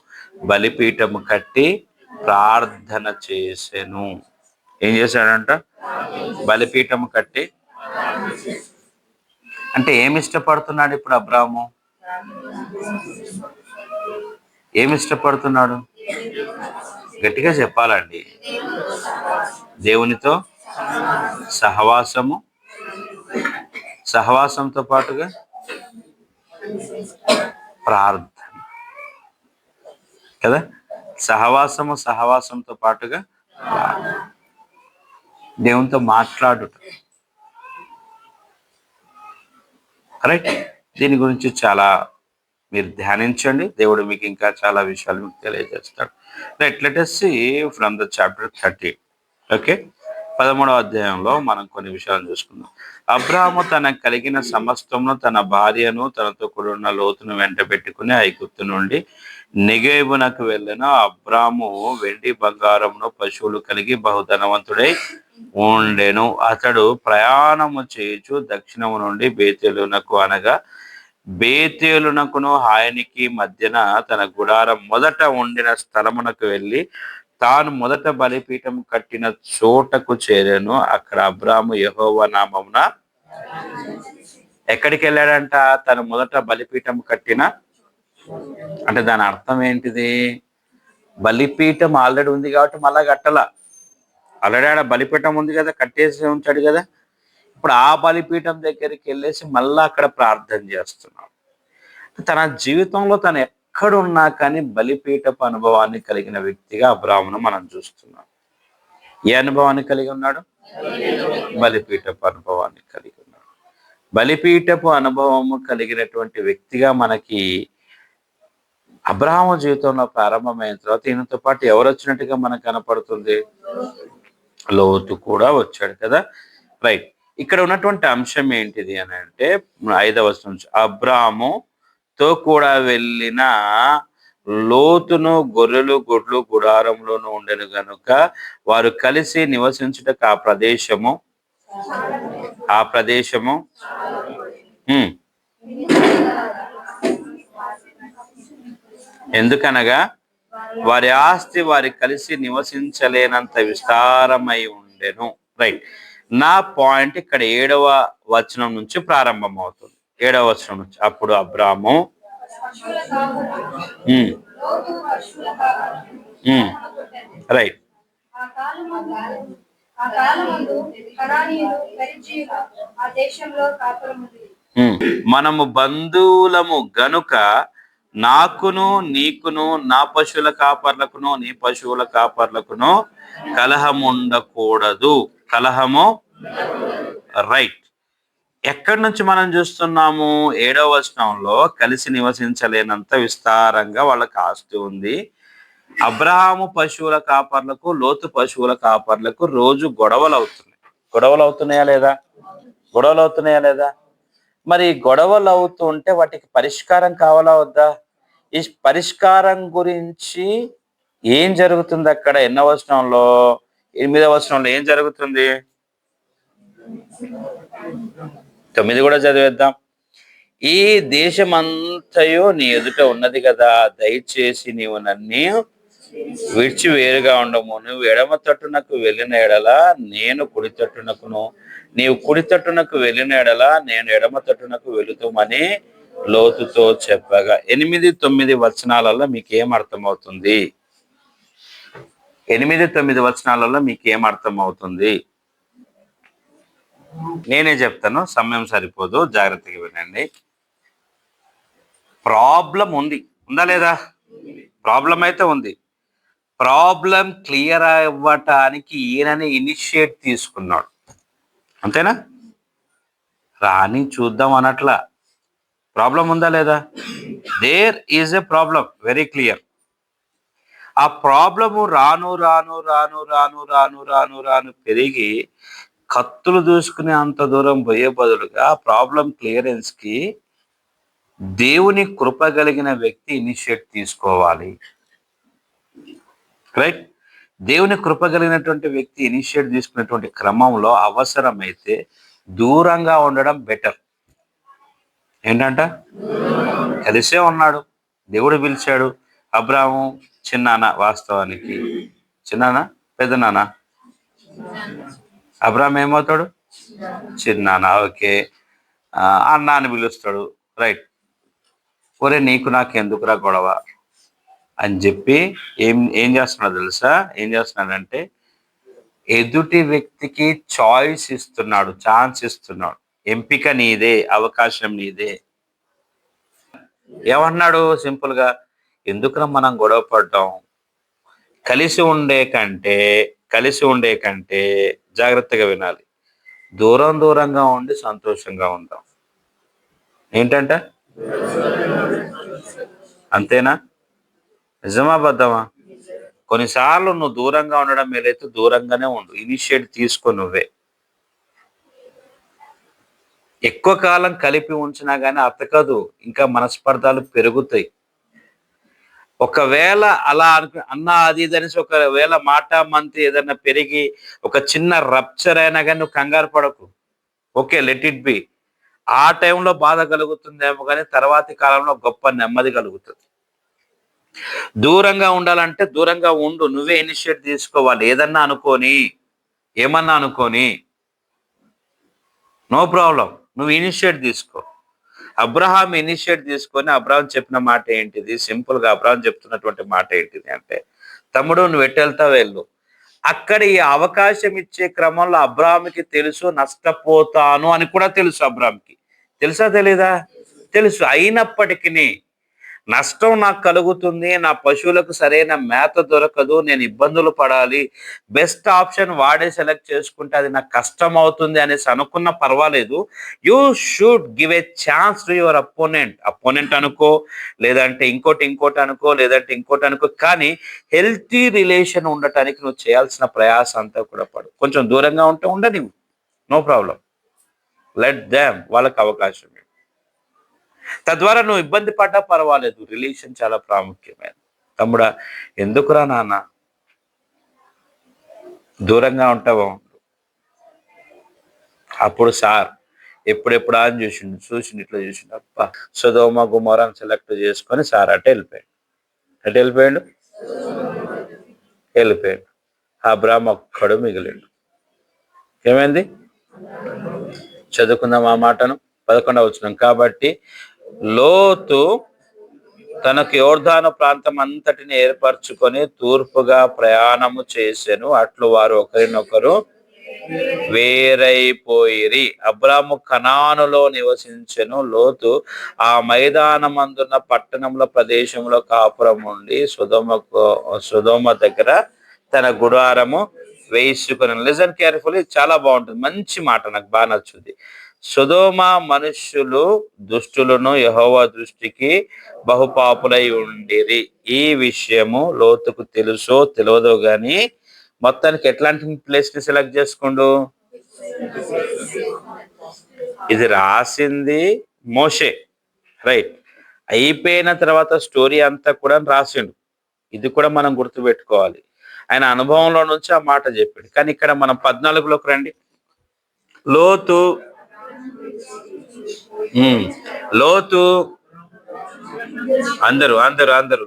బలిపీఠము కట్టి ప్రార్థన చేసెను. ఏం చేశాడంట? బలిపీఠము కట్టి. అంటే ఏమి ఇష్టపడుతున్నాడు ఇప్పుడు అబ్రాము? ఏమి ఇష్టపడుతున్నాడు? గట్టిగా చెప్పాలండి. దేవునితో సహవాసంతో పాటుగా ప్రార్థన కదా. సహవాసంతో పాటుగా దేవునితో మాట్లాడుట. కరెక్ట్. దీని గురించి చాలా మీరు ధ్యానించండి, దేవుడు మీకు ఇంకా చాలా విషయాలు మీకు తెలియజేస్తాడు. Right, let us see from the chapter 30. Okay, 13వ అధ్యాయంలో మనం కొన్ని విషయాలు చూసుకుందాం. అబ్రాహాము తనకు కలిగిన సమస్తమును, తన భార్యను, తనతో కూడిన లోతును వెంట పెట్టుకుని ఐగుప్తు నుండి నెగేబునకు వెళ్ళెను. అబ్రాము వెండి బంగారమును పశువులు కలిగి బహుధనవంతుడై ఉండెను. అతడు ప్రయాణము చేయుచు దక్షిణము నుండి బేతేలునకు, అనగా బేతేలునకును హాయనికి మధ్యన తన గుడారం మొదట ఉండిన స్థలమునకు వెళ్ళి తాను మొదట బలిపీఠం కట్టిన చోటకు చేరాను. అక్కడ అబ్రాము యెహోవా నామమున ఎక్కడికి వెళ్ళాడంట? తను మొదట బలిపీఠం కట్టిన, అంటే దాని అర్థం ఏంటిది? బలిపీఠం ఆల్రెడీ ఉంది కాబట్టి మళ్ళా కట్టల. ఆల్రెడీ ఆడ బలిపీఠం ఉంది కదా, కట్టేసి ఉంచాడు కదా. ఇప్పుడు ఆ బలిపీఠం దగ్గరికి వెళ్ళేసి మళ్ళా అక్కడ ప్రార్థన చేస్తున్నాడు. తన జీవితంలో తను ఎక్కడున్నా కానీ బలిపీఠపు అనుభవాన్ని కలిగిన వ్యక్తిగా అబ్రామును మనం చూస్తున్నాం. ఏ అనుభవాన్ని కలిగి ఉన్నాడు? బలిపీఠపు అనుభవాన్ని కలిగి ఉన్నాడు. బలిపీఠపు అనుభవము కలిగినటువంటి వ్యక్తిగా మనకి అబ్రాహాము జీవితంలో ప్రారంభమైన తర్వాత ఈయనతో పాటు ఎవరు వచ్చినట్టుగా మనకు కనపడుతుంది? లోతు కూడా వచ్చాడు కదా. రైట్, ఇక్కడ ఉన్నటువంటి అంశం ఏంటిది అని అంటే 5వ వచనం నుంచి అబ్రాహాముతో కూడా వెళ్ళిన లోతును గొర్రెలు గొడ్లు గుడారంలోను ఉండెను గనుక వారు కలిసి నివసించుటకు ఆ ప్రదేశము ఉమ్, ఎందుకనగా వారి ఆస్తి వారి కలిసి నివసించలేనంత విస్తారమై ఉండెను. రైట్. నా పాయింట్ ఇక్కడ 7వ వచనం నుంచి ప్రారంభం అవుతుంది. 7వ వచనం నుంచి. అప్పుడు అబ్రాము రైట్ మనము బంధువులము గనుక నాకును నీకును నా పశువుల కాపర్లకును నీ పశువుల కాపర్లకును కలహము ఉండకూడదు. కలహము రైట్. ఎక్కడి నుంచి మనం చూస్తున్నాము? 7వ వచనంలో కలిసి నివసించలేనంత విస్తారంగా వాళ్ళకి ఆస్తి ఉంది. అబ్రహాము పశువుల కాపర్లకు లోతు పశువుల కాపర్లకు రోజు గొడవలు అవుతున్నాయా లేదా? మరి గొడవలు అవుతూ ఉంటే వాటికి పరిష్కారం కావాలా వద్దా? ఈ పరిష్కారం గురించి ఏం జరుగుతుంది అక్కడ? 8వ వచనంలో 8వ వచనంలో ఏం జరుగుతుంది? 9 కూడా చదివేద్దాం. ఈ దేశమంతయు నీ ఎదుట ఉన్నది కదా, దయచేసి నీవు నన్ను విడిచి వేరుగా ఉండము. నువ్వు ఎడమ తట్టునకు వెళ్ళిన ఎడల నేను కుడి తట్టునకును, నీవు కుడి తట్టునకు వెళ్ళిన ఎడల నేను ఎడమ తట్టునకు వెళుతామని లోతుతో చెప్పగా. 8, 9 వచనాలలో మీకు ఏం అర్థమవుతుంది? 8, 9 వచనాలలో మీకు ఏం అర్థమవుతుంది? నేనే చెప్తాను, సమయం సరిపోదు, జాగ్రత్తగా వినండి. ప్రాబ్లం ఉందా లేదా? ప్రాబ్లం అయితే ఉంది. ప్రాబ్లం క్లియర్ అవ్వటానికి ఈయనని ఇనిషియేట్ తీసుకున్నాడు, అంతేనా? రాని చూద్దాం అనట్లా. ప్రాబ్లం ఉందా లేదా? There is a problem, very clear. ఆ ప్రాబ్లము రాను రాను రాను రాను రాను రాను రాను పెరిగి కత్తులు దూసుకునే అంత దూరం పోయే బదులుగా ప్రాబ్లం క్లియరెన్స్ కి దేవుని కృప కలిగిన వ్యక్తి ఇనిషియేట్ తీసుకోవాలి. రైట్. దేవుని కృప కలిగినటువంటి వ్యక్తి ఇనిషియేట్ తీసుకునేటువంటి క్రమంలో అవసరమైతే దూరంగా ఉండడం బెటర్. ఏంటంట? కలిసే ఉన్నాడు, దేవుడు పిలిచాడు. అబ్రాము చిన్నాన్న, వాస్తవానికి చిన్నాన్న పెద్దనాన్న. అబ్రామ్ ఏమవుతాడు? చిన్నాన్న. ఓకే. అన్న అని పిలుస్తాడు. రైట్. ఒరే నీకు నాకు ఎందుకురా గొడవ అని చెప్పి ఏం చేస్తున్నాడు తెలుసా? ఏం చేస్తున్నాడంటే ఎదుటి వ్యక్తికి చాయిస్ ఇస్తున్నాడు, ఛాన్స్ ఇస్తున్నాడు. ఎంపిక నీదే, అవకాశం నీదే. ఏమన్నాడు? సింపుల్ గా, ఎందుకురా మనం గొడవ పడ్డాం? కలిసి ఉండే కంటే జాగ్రత్తగా వినాలి, దూరంగా ఉండి సంతోషంగా ఉందాం. ఏంటంట? అంతేనా? నిజమా అబద్ధమా? కొన్నిసార్లు నువ్వు దూరంగా ఉండడం మేలైతే దూరంగానే ఉండు, ఇనిషియేట్ తీసుకో. నువ్వే ఎక్కువ కాలం కలిపి ఉంచినా కానీ అతకదు, ఇంకా మనస్పర్ధాలు పెరుగుతాయి. ఒకవేళ అలా అన్నా అది అనేసి ఒకవేళ మాట మంతి ఏదైనా పెరిగి ఒక చిన్న రప్చర్ అయినా కానీ నువ్వు కంగారు పడకు. Okay, let it be. ఆ టైంలో బాధ కలుగుతుందేమో కానీ తర్వాతి కాలంలో గొప్ప నెమ్మది కలుగుతుంది. దూరంగా ఉండాలంటే దూరంగా ఉండు, నువ్వే ఇనిషియేట్ తీసుకోవాలి. ఏమన్నా అనుకోని నో ప్రాబ్లం, నువ్వు ఇనిషియేట్ తీసుకో. అబ్రహాం ఇనిషియేట్ తీసుకొని అబ్రహాం చెప్పిన మాట ఏంటిది? సింపుల్ గా అబ్రహాం చెప్తున్నటువంటి మాట ఏంటిది అంటే, తమ్ముడు నువ్వు వెళ్ళు. అక్కడ ఈ అవకాశం ఇచ్చే క్రమంలో అబ్రహాంకి తెలుసు నష్టపోతాను అని కూడా తెలుసు. అబ్రహాంకి తెలుసా తెలీదా? తెలుసు. అయినప్పటికీ నష్టం నాకు కలుగుతుంది, నా పశువులకు సరైన మేత దొరకదు, నేను ఇబ్బందులు పడాలి, బెస్ట్ ఆప్షన్ వాడే సెలెక్ట్ చేసుకుంటే అది నాకు కష్టం అవుతుంది అనేసి అనుకున్న పర్వాలేదు. You should give a chance to your opponent అనుకో, లేదంటే ఇంకోటి అనుకో, కానీ హెల్తీ రిలేషన్ ఉండటానికి నువ్వు చేయాల్సిన ప్రయాసం అంతా కూడా పడు. కొంచెం దూరంగా ఉంటే ఉండని, నో ప్రాబ్లం, లెట్ దెమ్, వాళ్ళకి అవకాశం. తద్వారా నువ్వు ఇబ్బంది పడ్డా పర్వాలేదు, రిలేషన్ చాలా ప్రాముఖ్యమైనది. తమ్ముడా, ఎందుకురా నాన్న దూరంగా ఉంటావు? అప్పుడు సార్ ఎప్పుడెప్పుడు అని చూసిండు ఇట్లా చూసిండు, అప్ప సొదొమ గొమొరాను సెలెక్ట్ చేసుకొని సార్ వెళ్ళిపోయాడు. అబ్రాహాము ఒక్కడు మిగిలిండు. ఏమైంది? చదువుకుందాం ఆ మాటను, 11వ వచనం. కాబట్టి లోతు తనకు యోర్దాను ప్రాంతం అంతటిని ఏర్పరచుకొని తూర్పుగా ప్రయాణము చేసెను. అట్లు వారు ఒకరినొకరు వేరైపోయిరి. అబ్రాము కనానులో నివసించెను. లోతు ఆ మైదానమందున్న పట్టణంలో ప్రదేశంలో కాపురం ఉండి సొదొమ దగ్గర తన గుడారము వేసుకుని. లిజన్ కేర్ఫుల్లీ, చాలా బాగుంటుంది, మంచి మాట, నాకు బాగా నచ్చుద్ది. సొదొమ మనుష్యులు దుష్టులను యెహోవా దృష్టికి బహుపాపులై ఉండిరి. ఈ విషయము లోతుకు తెలుసో తెలియదో గాని మొత్తానికి ఎట్లాంటి ప్లేస్ ని సెలెక్ట్ చేసుకోండు? ఇది రాసింది మోషే, రైట్. అయిపోయిన తర్వాత స్టోరీ అంతా కూడా రాసిండు. ఇది కూడా మనం గుర్తుపెట్టుకోవాలి. ఆయన అనుభవంలో నుంచి ఆ మాట చెప్పాడు. కానీ ఇక్కడ మనం 14లోకి రండి. లోతు అందరూ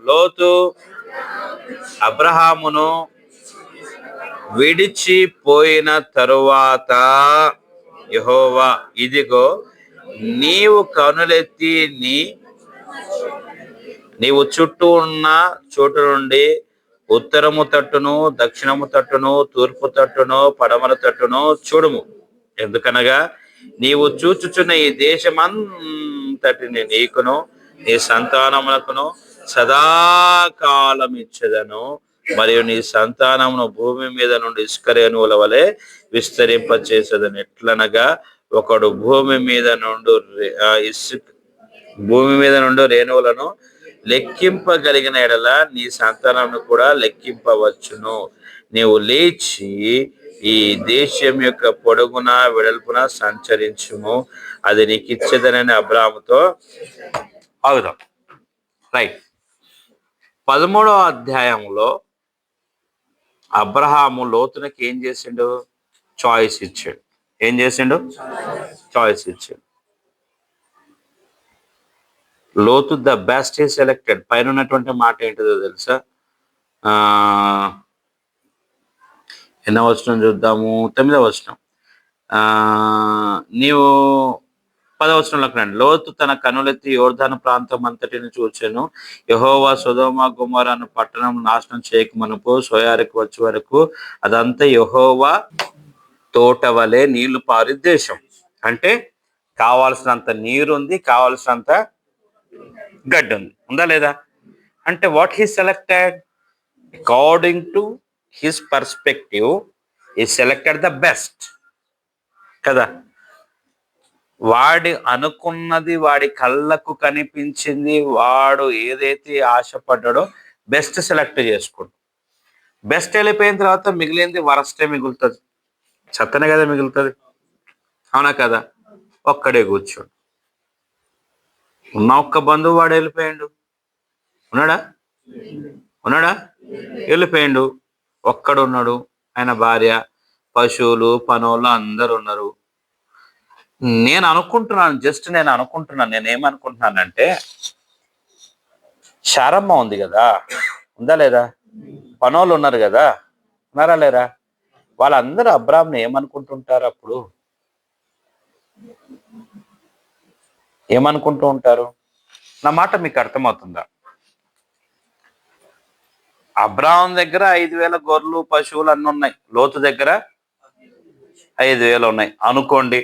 లోతు అబ్రహామును విడిచిపోయిన తరువాత యెహోవా, ఇదిగో నీవు కనులెత్తి నీవు చుట్టూ ఉన్న చోటు నుండి ఉత్తరము తట్టును, దక్షిణము తట్టును, తూర్పు తట్టును, పడమర తట్టును చూడుము. ఎందుకనగా నీవు చూచుచున్న ఈ దేశమంతటిని నీకును నీ సంతానమునకును సదాకాలం ఇచ్చేదను. మరియు నీ సంతానమును భూమి మీద నుండి ఇసుక రేణువుల వలె విస్తరింపచేసేదను. ఎట్లనగా ఒకడు భూమి మీద నుండి రేణువులను లెక్కింపగలిగిన ఎడల నీ సంతానమును కూడా లెక్కింపవచ్చును. నీవు లేచి ఈ దేశం యొక్క పొడుగున వెడల్పున సంచరించుము, అది నీకు ఇచ్చేదనని అబ్రాహాముతో ఆగుదాం. రైట్. 13వ అధ్యాయంలో అబ్రహాము లోతునకి ఏం చేసిండు? చాయిస్ ఇచ్చాడు. చాయిస్ ఇచ్చాడు. లోతు ద బెస్ట్ ఈజ్ సెలెక్టెడ్. పైన ఉన్నటువంటి మాట ఏంటిదో తెలుసా? ఎన్నో వచనం చూద్దాము. 9వ వచనం. నీవు 10వ వచనంలోకి రండి. లోతు తన కనులెత్తి యోర్దాను ప్రాంతం అంతటిని చూచెను. యెహోవా సొదొమ గొమొరాను పట్టణం నాశనం చేయకమునుపు సోయారికి వచ్చే వరకు అదంతా యెహోవా తోట వలె నీళ్లు పారి దేశం. అంటే కావాల్సినంత నీరుంది, కావాల్సినంత గడ్డి ఉంది, ఉందా లేదా? అంటే what he selected according to his perspective, ఈ సెలెక్టెడ్ ద బెస్ట్ కదా. వాడి అనుకున్నది, వాడి కళ్ళకు కనిపించింది, వాడు ఏదైతే ఆశపడ్డాడో బెస్ట్ సెలెక్ట్ చేసుకోండి. బెస్ట్ వెళ్ళిపోయిన తర్వాత మిగిలింది వరస్టే మిగులుతుంది, చెత్తనే కదా మిగులుతుంది, అవునా కదా? ఒక్కడే కూర్చోడు. ఉన్న ఒక్క బంధువు వాడు వెళ్ళిపోయాడు. ఉన్నాడా? వెళ్ళిపోయాడు. ఒక్కడున్నాడు. ఆయన భార్య, పశువులు, పనులు అందరు ఉన్నారు. నేను అనుకుంటున్నాను, నేనేమనుకుంటున్నానంటే, శారమ్మ ఉంది కదా, ఉందా లేదా? పనోళ్ళు ఉన్నారు కదా, ఉన్నారా లేరా? వాళ్ళందరూ అబ్రాహాంని ఏమనుకుంటుంటారు? అప్పుడు ఏమనుకుంటూ ఉంటారు? నా మాట మీకు అర్థమవుతుందా? అబ్రాహాం దగ్గర 5,000 గొర్రెలు, పశువులు అన్నీ ఉన్నాయి. లోతు దగ్గర 5,000 ఉన్నాయి అనుకోండి.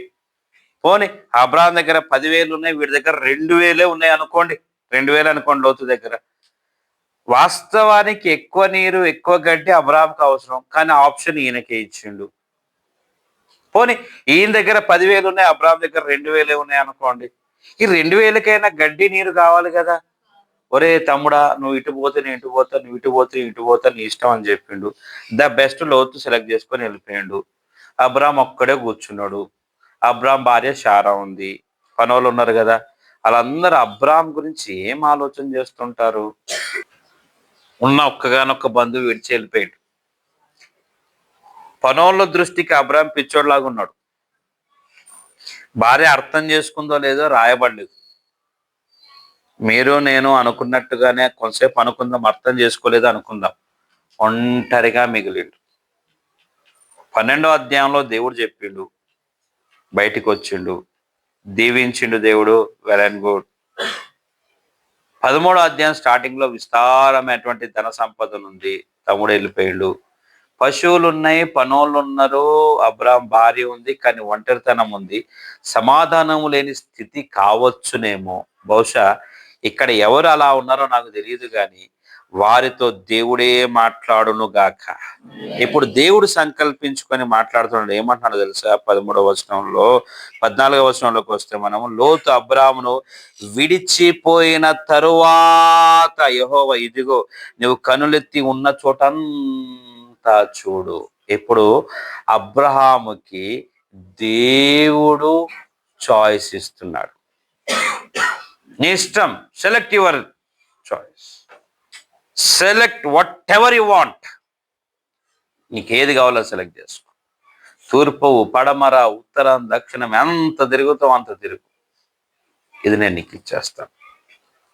పోనీ అబ్రాహాం దగ్గర 10,000 ఉన్నాయి, వీడి దగ్గర 2,000 ఉన్నాయి అనుకోండి. 2,000 అనుకోండి లోతు దగ్గర. వాస్తవానికి ఎక్కువ నీరు, ఎక్కువ గడ్డి అబ్రాహాంకి అవసరం, కానీ ఆప్షన్ ఈయనకే ఇచ్చిండు. పోనీ ఈయన దగ్గర 10,000 ఉన్నాయి, అబ్రాహాం దగ్గర 2,000 ఉన్నాయి అనుకోండి. ఈ 2,000కైనా గడ్డి నీరు కావాలి కదా. ఒరే తమ్ముడా, నువ్వు ఇటు పోతే నేను ఇటు పోతా, నువ్వు ఇటు పోతా, నీ ఇష్టం అని చెప్పిండు. ద బెస్ట్ లోతు సెలెక్ట్ చేసుకొని వెళ్ళిపోయాడు. అబ్రాహాం ఒక్కడే కూర్చున్నాడు. అబ్రాహాం భార్య శారా ఉంది, పనోళ్ళు ఉన్నారు కదా. వాళ్ళందరూ అబ్రాహాం గురించి ఏం ఆలోచన చేస్తుంటారు? ఉన్న ఒక్కగానొక్క బంధువు విడిచి వెళ్ళిపోయాడు. పనోళ్ళ దృష్టికి అబ్రాహాం పిచ్చోడ్లాగా ఉన్నాడు. భార్య అర్థం చేసుకుందో లేదో రాయబడలేదు. మీరు నేను అనుకున్నట్టుగానే కొంతసేపు అనుకుందాం, అర్థం చేసుకోలేదు అనుకుందాం, ఒంటరిగా మిగిలిండు. 12వ అధ్యాయంలో దేవుడు చెప్పిండు, బయటికి వచ్చిండు, దీవించిండు దేవుడు, వెల్ అండ్ గుడ్. 13వ అధ్యాయం స్టార్టింగ్ లో విస్తారమైనటువంటి ధన సంపదను ఉంది, తమ్ముడు వెళ్ళిపోయిండు. పశువులు ఉన్నాయి, పనోళ్ళు ఉన్నారు, అబ్రాహాం భార్య ఉంది, కానీ ఒంటరితనం ఉంది. సమాధానం లేని స్థితి కావచ్చునేమో. బహుశా ఇక్కడ ఎవరు అలా ఉన్నారో నాకు తెలియదు, కానీ వారితో దేవుడే మాట్లాడును గాక. ఇప్పుడు దేవుడు సంకల్పించుకొని మాట్లాడుతున్నాడు. ఏమంటున్నాడు తెలుసా? 13వ వచనంలో, 14వ వచనంలోకి వస్తే మనము, లోతు అబ్రాహామును విడిచిపోయిన తరువాత యెహోవా, ఇదిగో నువ్వు కనులెత్తి ఉన్న చోటంతా చూడు. ఇప్పుడు అబ్రహాముకి దేవుడు చాయిస్ ఇస్తున్నాడు. నీ ఇష్టం, select your choice, select what ever you want. నీకు ఏది కావాలో సెలెక్ట్ చేసుకో. తూర్పు, పడమర, ఉత్తరం, దక్షిణం, ఎంత తిరుగుతావు అంత తిరుగు. ఇది నేను నీకు ఇచ్చేస్తాను,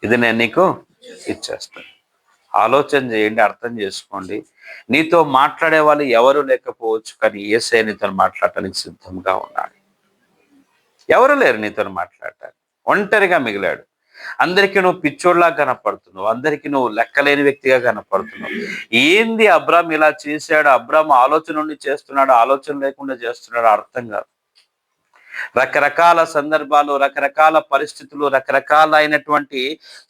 ఇది నేను నీకు ఇచ్చేస్తాను. ఆలోచన చేయండి, అర్థం చేసుకోండి. నీతో మాట్లాడే వాళ్ళు ఎవరు లేకపోవచ్చు, కానీ యేసయ్య నీతో మాట్లాడటానికి సిద్ధంగా ఉన్నాడు. ఎవరు లేరు నీతో మాట్లాడటానికి, ఒంటరిగా మిగిలాడు. అందరికీ నువ్వు పిచ్చోడ్లా కనపడుతున్నావు, అందరికీ నువ్వు లెక్కలేని వ్యక్తిగా కనపడుతున్నావు. ఏంది అబ్రాహాం ఇలా చేశాడు? అబ్రాహాం ఆలోచన నుండి చేస్తున్నాడు, ఆలోచన లేకుండా చేస్తున్నాడు? అర్థం కాదు. రకరకాల సందర్భాలు, రకరకాల పరిస్థితులు, రకరకాలైనటువంటి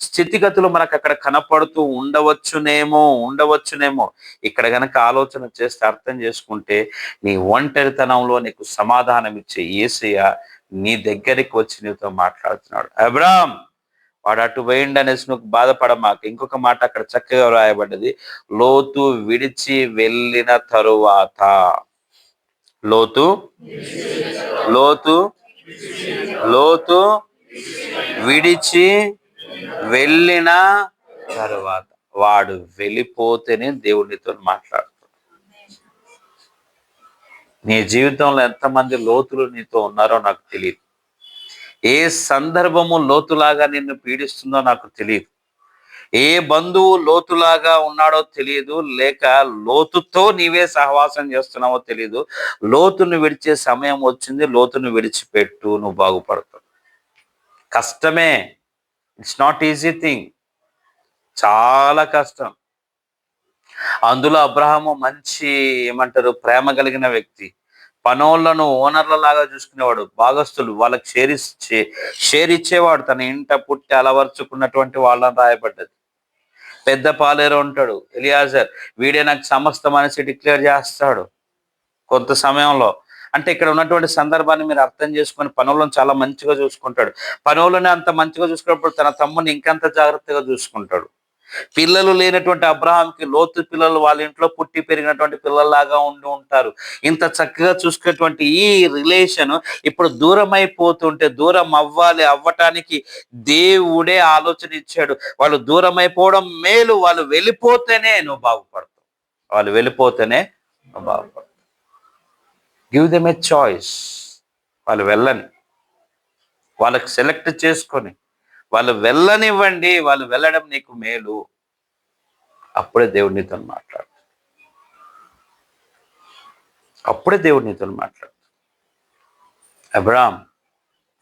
స్థితిగతులు మనకు అక్కడ కనపడుతూ ఉండవచ్చునేమో. ఇక్కడ గనక ఆలోచన చేస్తే, అర్థం చేసుకుంటే, నీ ఒంటరితనంలో నీకు సమాధానం ఇచ్చే యేసయ్య నీ దగ్గరికి వచ్చి నీతో మాట్లాడుతున్నాడు. అబ్రాహాం, వాడు అటు పోయిండు అనేసి నువ్వు బాధపడమాక. ఇంకొక మాట అక్కడ చక్కగా రాయబడ్డది, లోతు విడిచి వెళ్ళిన తరువాత. లోతు విడిచి వెళ్ళిన తరువాత. వాడు వెళ్ళిపోతేనే దేవుడితో మాట్లాడుతాడు. నీ జీవితంలో ఎంతమంది లోతులు నీతో ఉన్నారో నాకు తెలియదు. ఏ సందర్భము లోతులాగా నిన్ను పీడిస్తుందో నాకు తెలియదు. ఏ బంధువు లోతులాగా ఉన్నాడో తెలియదు, లేక లోతుతో నీవే సహవాసం చేస్తున్నావో తెలియదు. లోతును విడిచే సమయం వచ్చింది, లోతును విడిచిపెట్టు, నువ్వు బాగుపడతావు. కష్టమే, ఇట్స్ నాట్ ఈజీ థింగ్, చాలా కష్టం. అందులో అబ్రహాము మంచి ఏమంటారు, ప్రేమ కలిగిన వ్యక్తి. పనోళ్లను ఓనర్ల లాగా చూసుకునేవాడు, భాగస్తులు, వాళ్ళకి షేర్ ఇచ్చేవాడు. తన ఇంట పుట్టి అలవర్చుకున్నటువంటి వాళ్ళని రాయబడ్డది. పెద్ద పాలేరు ఉంటాడు ఎలియాజర్, వీడే నాకు సమస్తం అనేసి డిక్లేర్ చేస్తాడు కొంత సమయంలో. అంటే ఇక్కడ ఉన్నటువంటి సందర్భాన్ని మీరు అర్థం చేసుకొని పనులను చాలా మంచిగా చూసుకుంటాడు. పనులని అంత మంచిగా చూసుకున్నప్పుడు తన తమ్ముని ఇంకంత జాగ్రత్తగా చూసుకుంటాడు. పిల్లలు లేనటువంటి అబ్రహాంకి లోతు పిల్లలు వాళ్ళ ఇంట్లో పుట్టి పెరిగినటువంటి పిల్లల్లాగా ఉంటారు. ఇంత చక్కగా చూసుకునేటువంటి ఈ రిలేషన్ ఇప్పుడు దూరం అయిపోతుంటే, దూరం అవ్వటానికి దేవుడే ఆలోచన ఇచ్చాడు. వాళ్ళు దూరం అయిపోవడం మేలు, వాళ్ళు వెళ్ళిపోతేనే నువ్వు బాగుపడతావు. Give them a choice. వాళ్ళు వెళ్ళని, వాళ్ళకి సెలెక్ట్ చేసుకొని వాళ్ళు వెళ్ళనివ్వండి, వాళ్ళు వెళ్ళడం నీకు మేలు. అప్పుడే దేవుడు నీతో మాట్లాడు. అబ్రహాం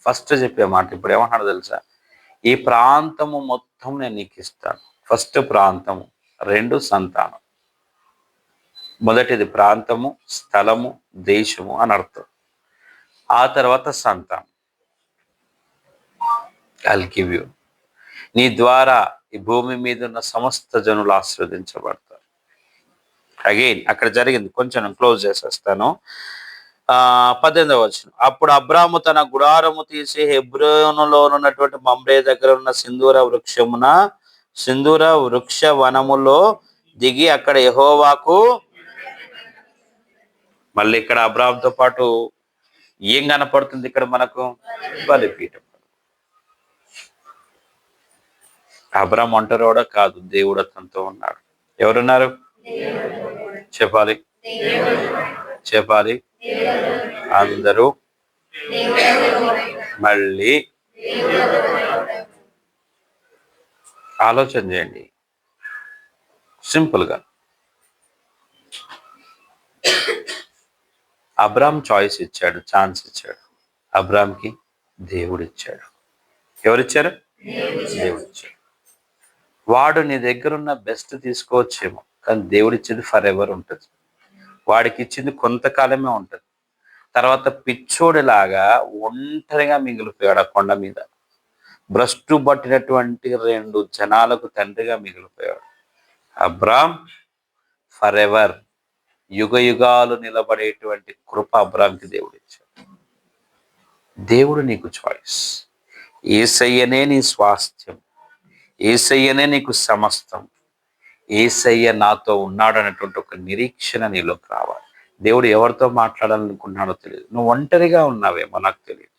ఫస్ట్ చెప్పే మాట ఇప్పుడు ఏమన్నాడు తెలుసా? ఈ ప్రాంతము మొత్తం నేను నీకు ఇస్తాను. ఫస్ట్ ప్రాంతము, 2 సంతానం. మొదటిది ప్రాంతము, స్థలము, దేశము అని అర్థం. ఆ తర్వాత సంతానం. I'll give you. నీ ద్వారా ఈ భూమి మీద ఉన్న సమస్త జనులు ఆశీర్వదించబడతారు. అగైన్ అక్కడ జరిగింది, కొంచెం క్లోజ్ చేసేస్తాను. 18వ వచనం, అప్పుడు అబ్రాము తన గుడారము తీసి హెబ్రోనులో ఉన్నటువంటి మమ్రే దగ్గర ఉన్న సింధూర వృక్ష వనములో దిగి అక్కడ యెహోవాకు, మళ్ళీ ఇక్కడ అబ్రాముతో పాటు ఏం కనపడుతుంది ఇక్కడ మనకు? బలిపీఠం. అబ్రాం ఒంటరివాడో కాదు, దేవుడు అతనితో ఉన్నాడు. ఎవరున్నారు? చెప్పాలి, చెప్పాలి. అందరూ మళ్ళీ ఆలోచన చేయండి. సింపుల్గా అబ్రామ్ చాయిస్ ఇచ్చాడు, ఛాన్స్ ఇచ్చాడు. అబ్రామ్కి దేవుడు ఇచ్చాడు. ఎవరిచ్చారు? దేవుడు ఇచ్చాడు. వాడు నీ దగ్గర ఉన్న బెస్ట్ తీసుకోవచ్చేమో, కానీ దేవుడు ఇచ్చేది ఫర్ ఎవర్ ఉంటుంది. వాడికి ఇచ్చింది కొంతకాలమే ఉంటుంది. తర్వాత పిచ్చోడిలాగా ఒంటరిగా మిగిలిపోయాడు ఆ కొండ మీద. భ్రష్టు పట్టినటువంటి 2 జనాలకు తండ్రిగా మిగిలిపోయాడు. అబ్రామ్ ఫర్ ఎవర్, యుగ యుగాలు నిలబడేటువంటి కృప అబ్రామ్కి దేవుడు ఇచ్చాడు. దేవుడు నీకు చాయిస్. యేసయ్యనే నీ స్వాస్థ్యం, యేసయ్యనే నీకు సమస్తం, యేసయ్య నాతో ఉన్నాడు అనేటువంటి ఒక నిరీక్షణ నీలోకి రావాలి. దేవుడు ఎవరితో మాట్లాడాలనుకుంటున్నాడో తెలియదు. నువ్వు ఒంటరిగా ఉన్నావేమో, నాకు తెలియదు.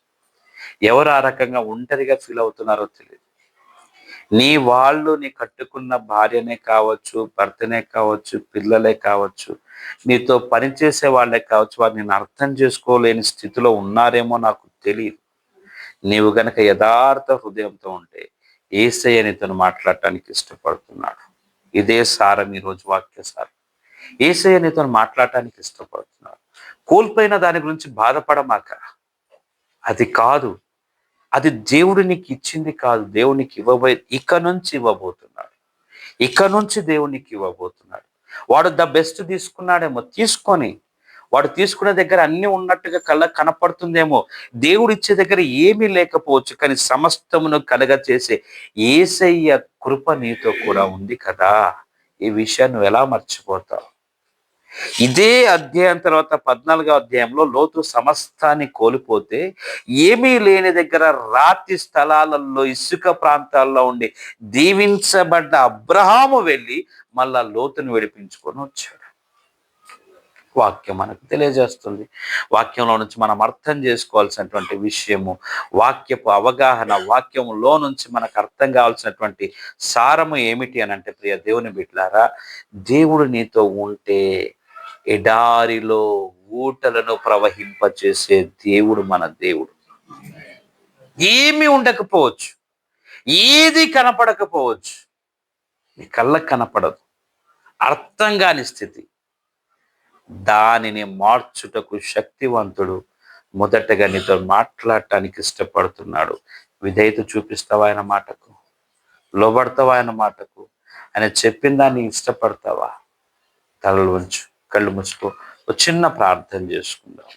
ఎవరు ఆ రకంగా ఒంటరిగా ఫీల్ అవుతున్నారో తెలియదు. నీ వాళ్ళు, నీ కట్టుకున్న భార్యనే కావచ్చు, భర్తనే కావచ్చు, పిల్లలే కావచ్చు, నీతో పనిచేసే వాళ్ళే కావచ్చు, వారు నేను అర్థం చేసుకోలేని స్థితిలో ఉన్నారేమో నాకు తెలియదు. నీవు గనక యథార్థ హృదయంతో ఉంటే యేసయ్య నీతో మాట్లాడటానికి ఇష్టపడుతున్నాడు. ఇదే సారం, ఈరోజు వాక్య సారం. యేసయ్య నీతో మాట్లాడటానికి ఇష్టపడుతున్నాడు. కోల్పోయిన దాని గురించి బాధపడమాక. అది కాదు, అది దేవుడు నీకు ఇచ్చింది కాదు, దేవుడు నీకు ఇక నుంచి ఇవ్వబోతున్నాడు. ఇక నుంచి దేవుడు నీకు ఇవ్వబోతున్నాడు. వాడు ద బెస్ట్ తీసుకున్నాడేమో, తీసుకొని వాడు తీసుకునే దగ్గర అన్ని ఉన్నట్టుగా కళ్ళకు కనపడుతుందేమో. దేవుడు ఇచ్చే దగ్గర ఏమీ లేకపోవచ్చు, కానీ సమస్తమును కలగ చేసే యేసయ్య కృప నీతో కూడా ఉంది కదా. ఈ విషయాన్ని నువ్వు ఎలా మర్చిపోతావు? ఇదే అధ్యాయం తర్వాత 14వ అధ్యాయంలో లోతు సమస్తాన్ని కోల్పోతే, ఏమీ లేని దగ్గర రాతి స్థలాలలో, ఇసుక ప్రాంతాల్లో ఉండి దీవించబడ్డ అబ్రహాము వెళ్ళి మళ్ళా లోతును విడిపించుకొని వచ్చాడు. వాక్యం మనకు తెలియజేస్తుంది. వాక్యంలో నుంచి మనం అర్థం చేసుకోవాల్సినటువంటి విషయము, వాక్యపు అవగాహన, వాక్యంలో నుంచి మనకు అర్థం కావాల్సినటువంటి సారము ఏమిటి అని అంటే, ప్రియ దేవుని బిడ్డలారా, దేవుడు నీతో ఉంటే ఎడారిలో ఊటలను ప్రవహింపచేసే దేవుడు మన దేవుడు. ఏమీ ఉండకపోవచ్చు, ఏది కనపడకపోవచ్చు, నీ కళ్ళకు కనపడదు, అర్థం కాని స్థితి. దానిని మార్చుటకు శక్తివంతుడు మొదటగా నీతో మాట్లాడటానికి ఇష్టపడుతున్నాడు. విధేయత చూపిస్తావా ఆయన మాటకు? లోబడతావా ఆయన మాటకు? ఆయన చెప్పిన దాన్ని ఇష్టపడతావా? తలలు ఉంచు, కళ్ళు మూసుకో, ఒక చిన్న ప్రార్థన చేసుకుందాం.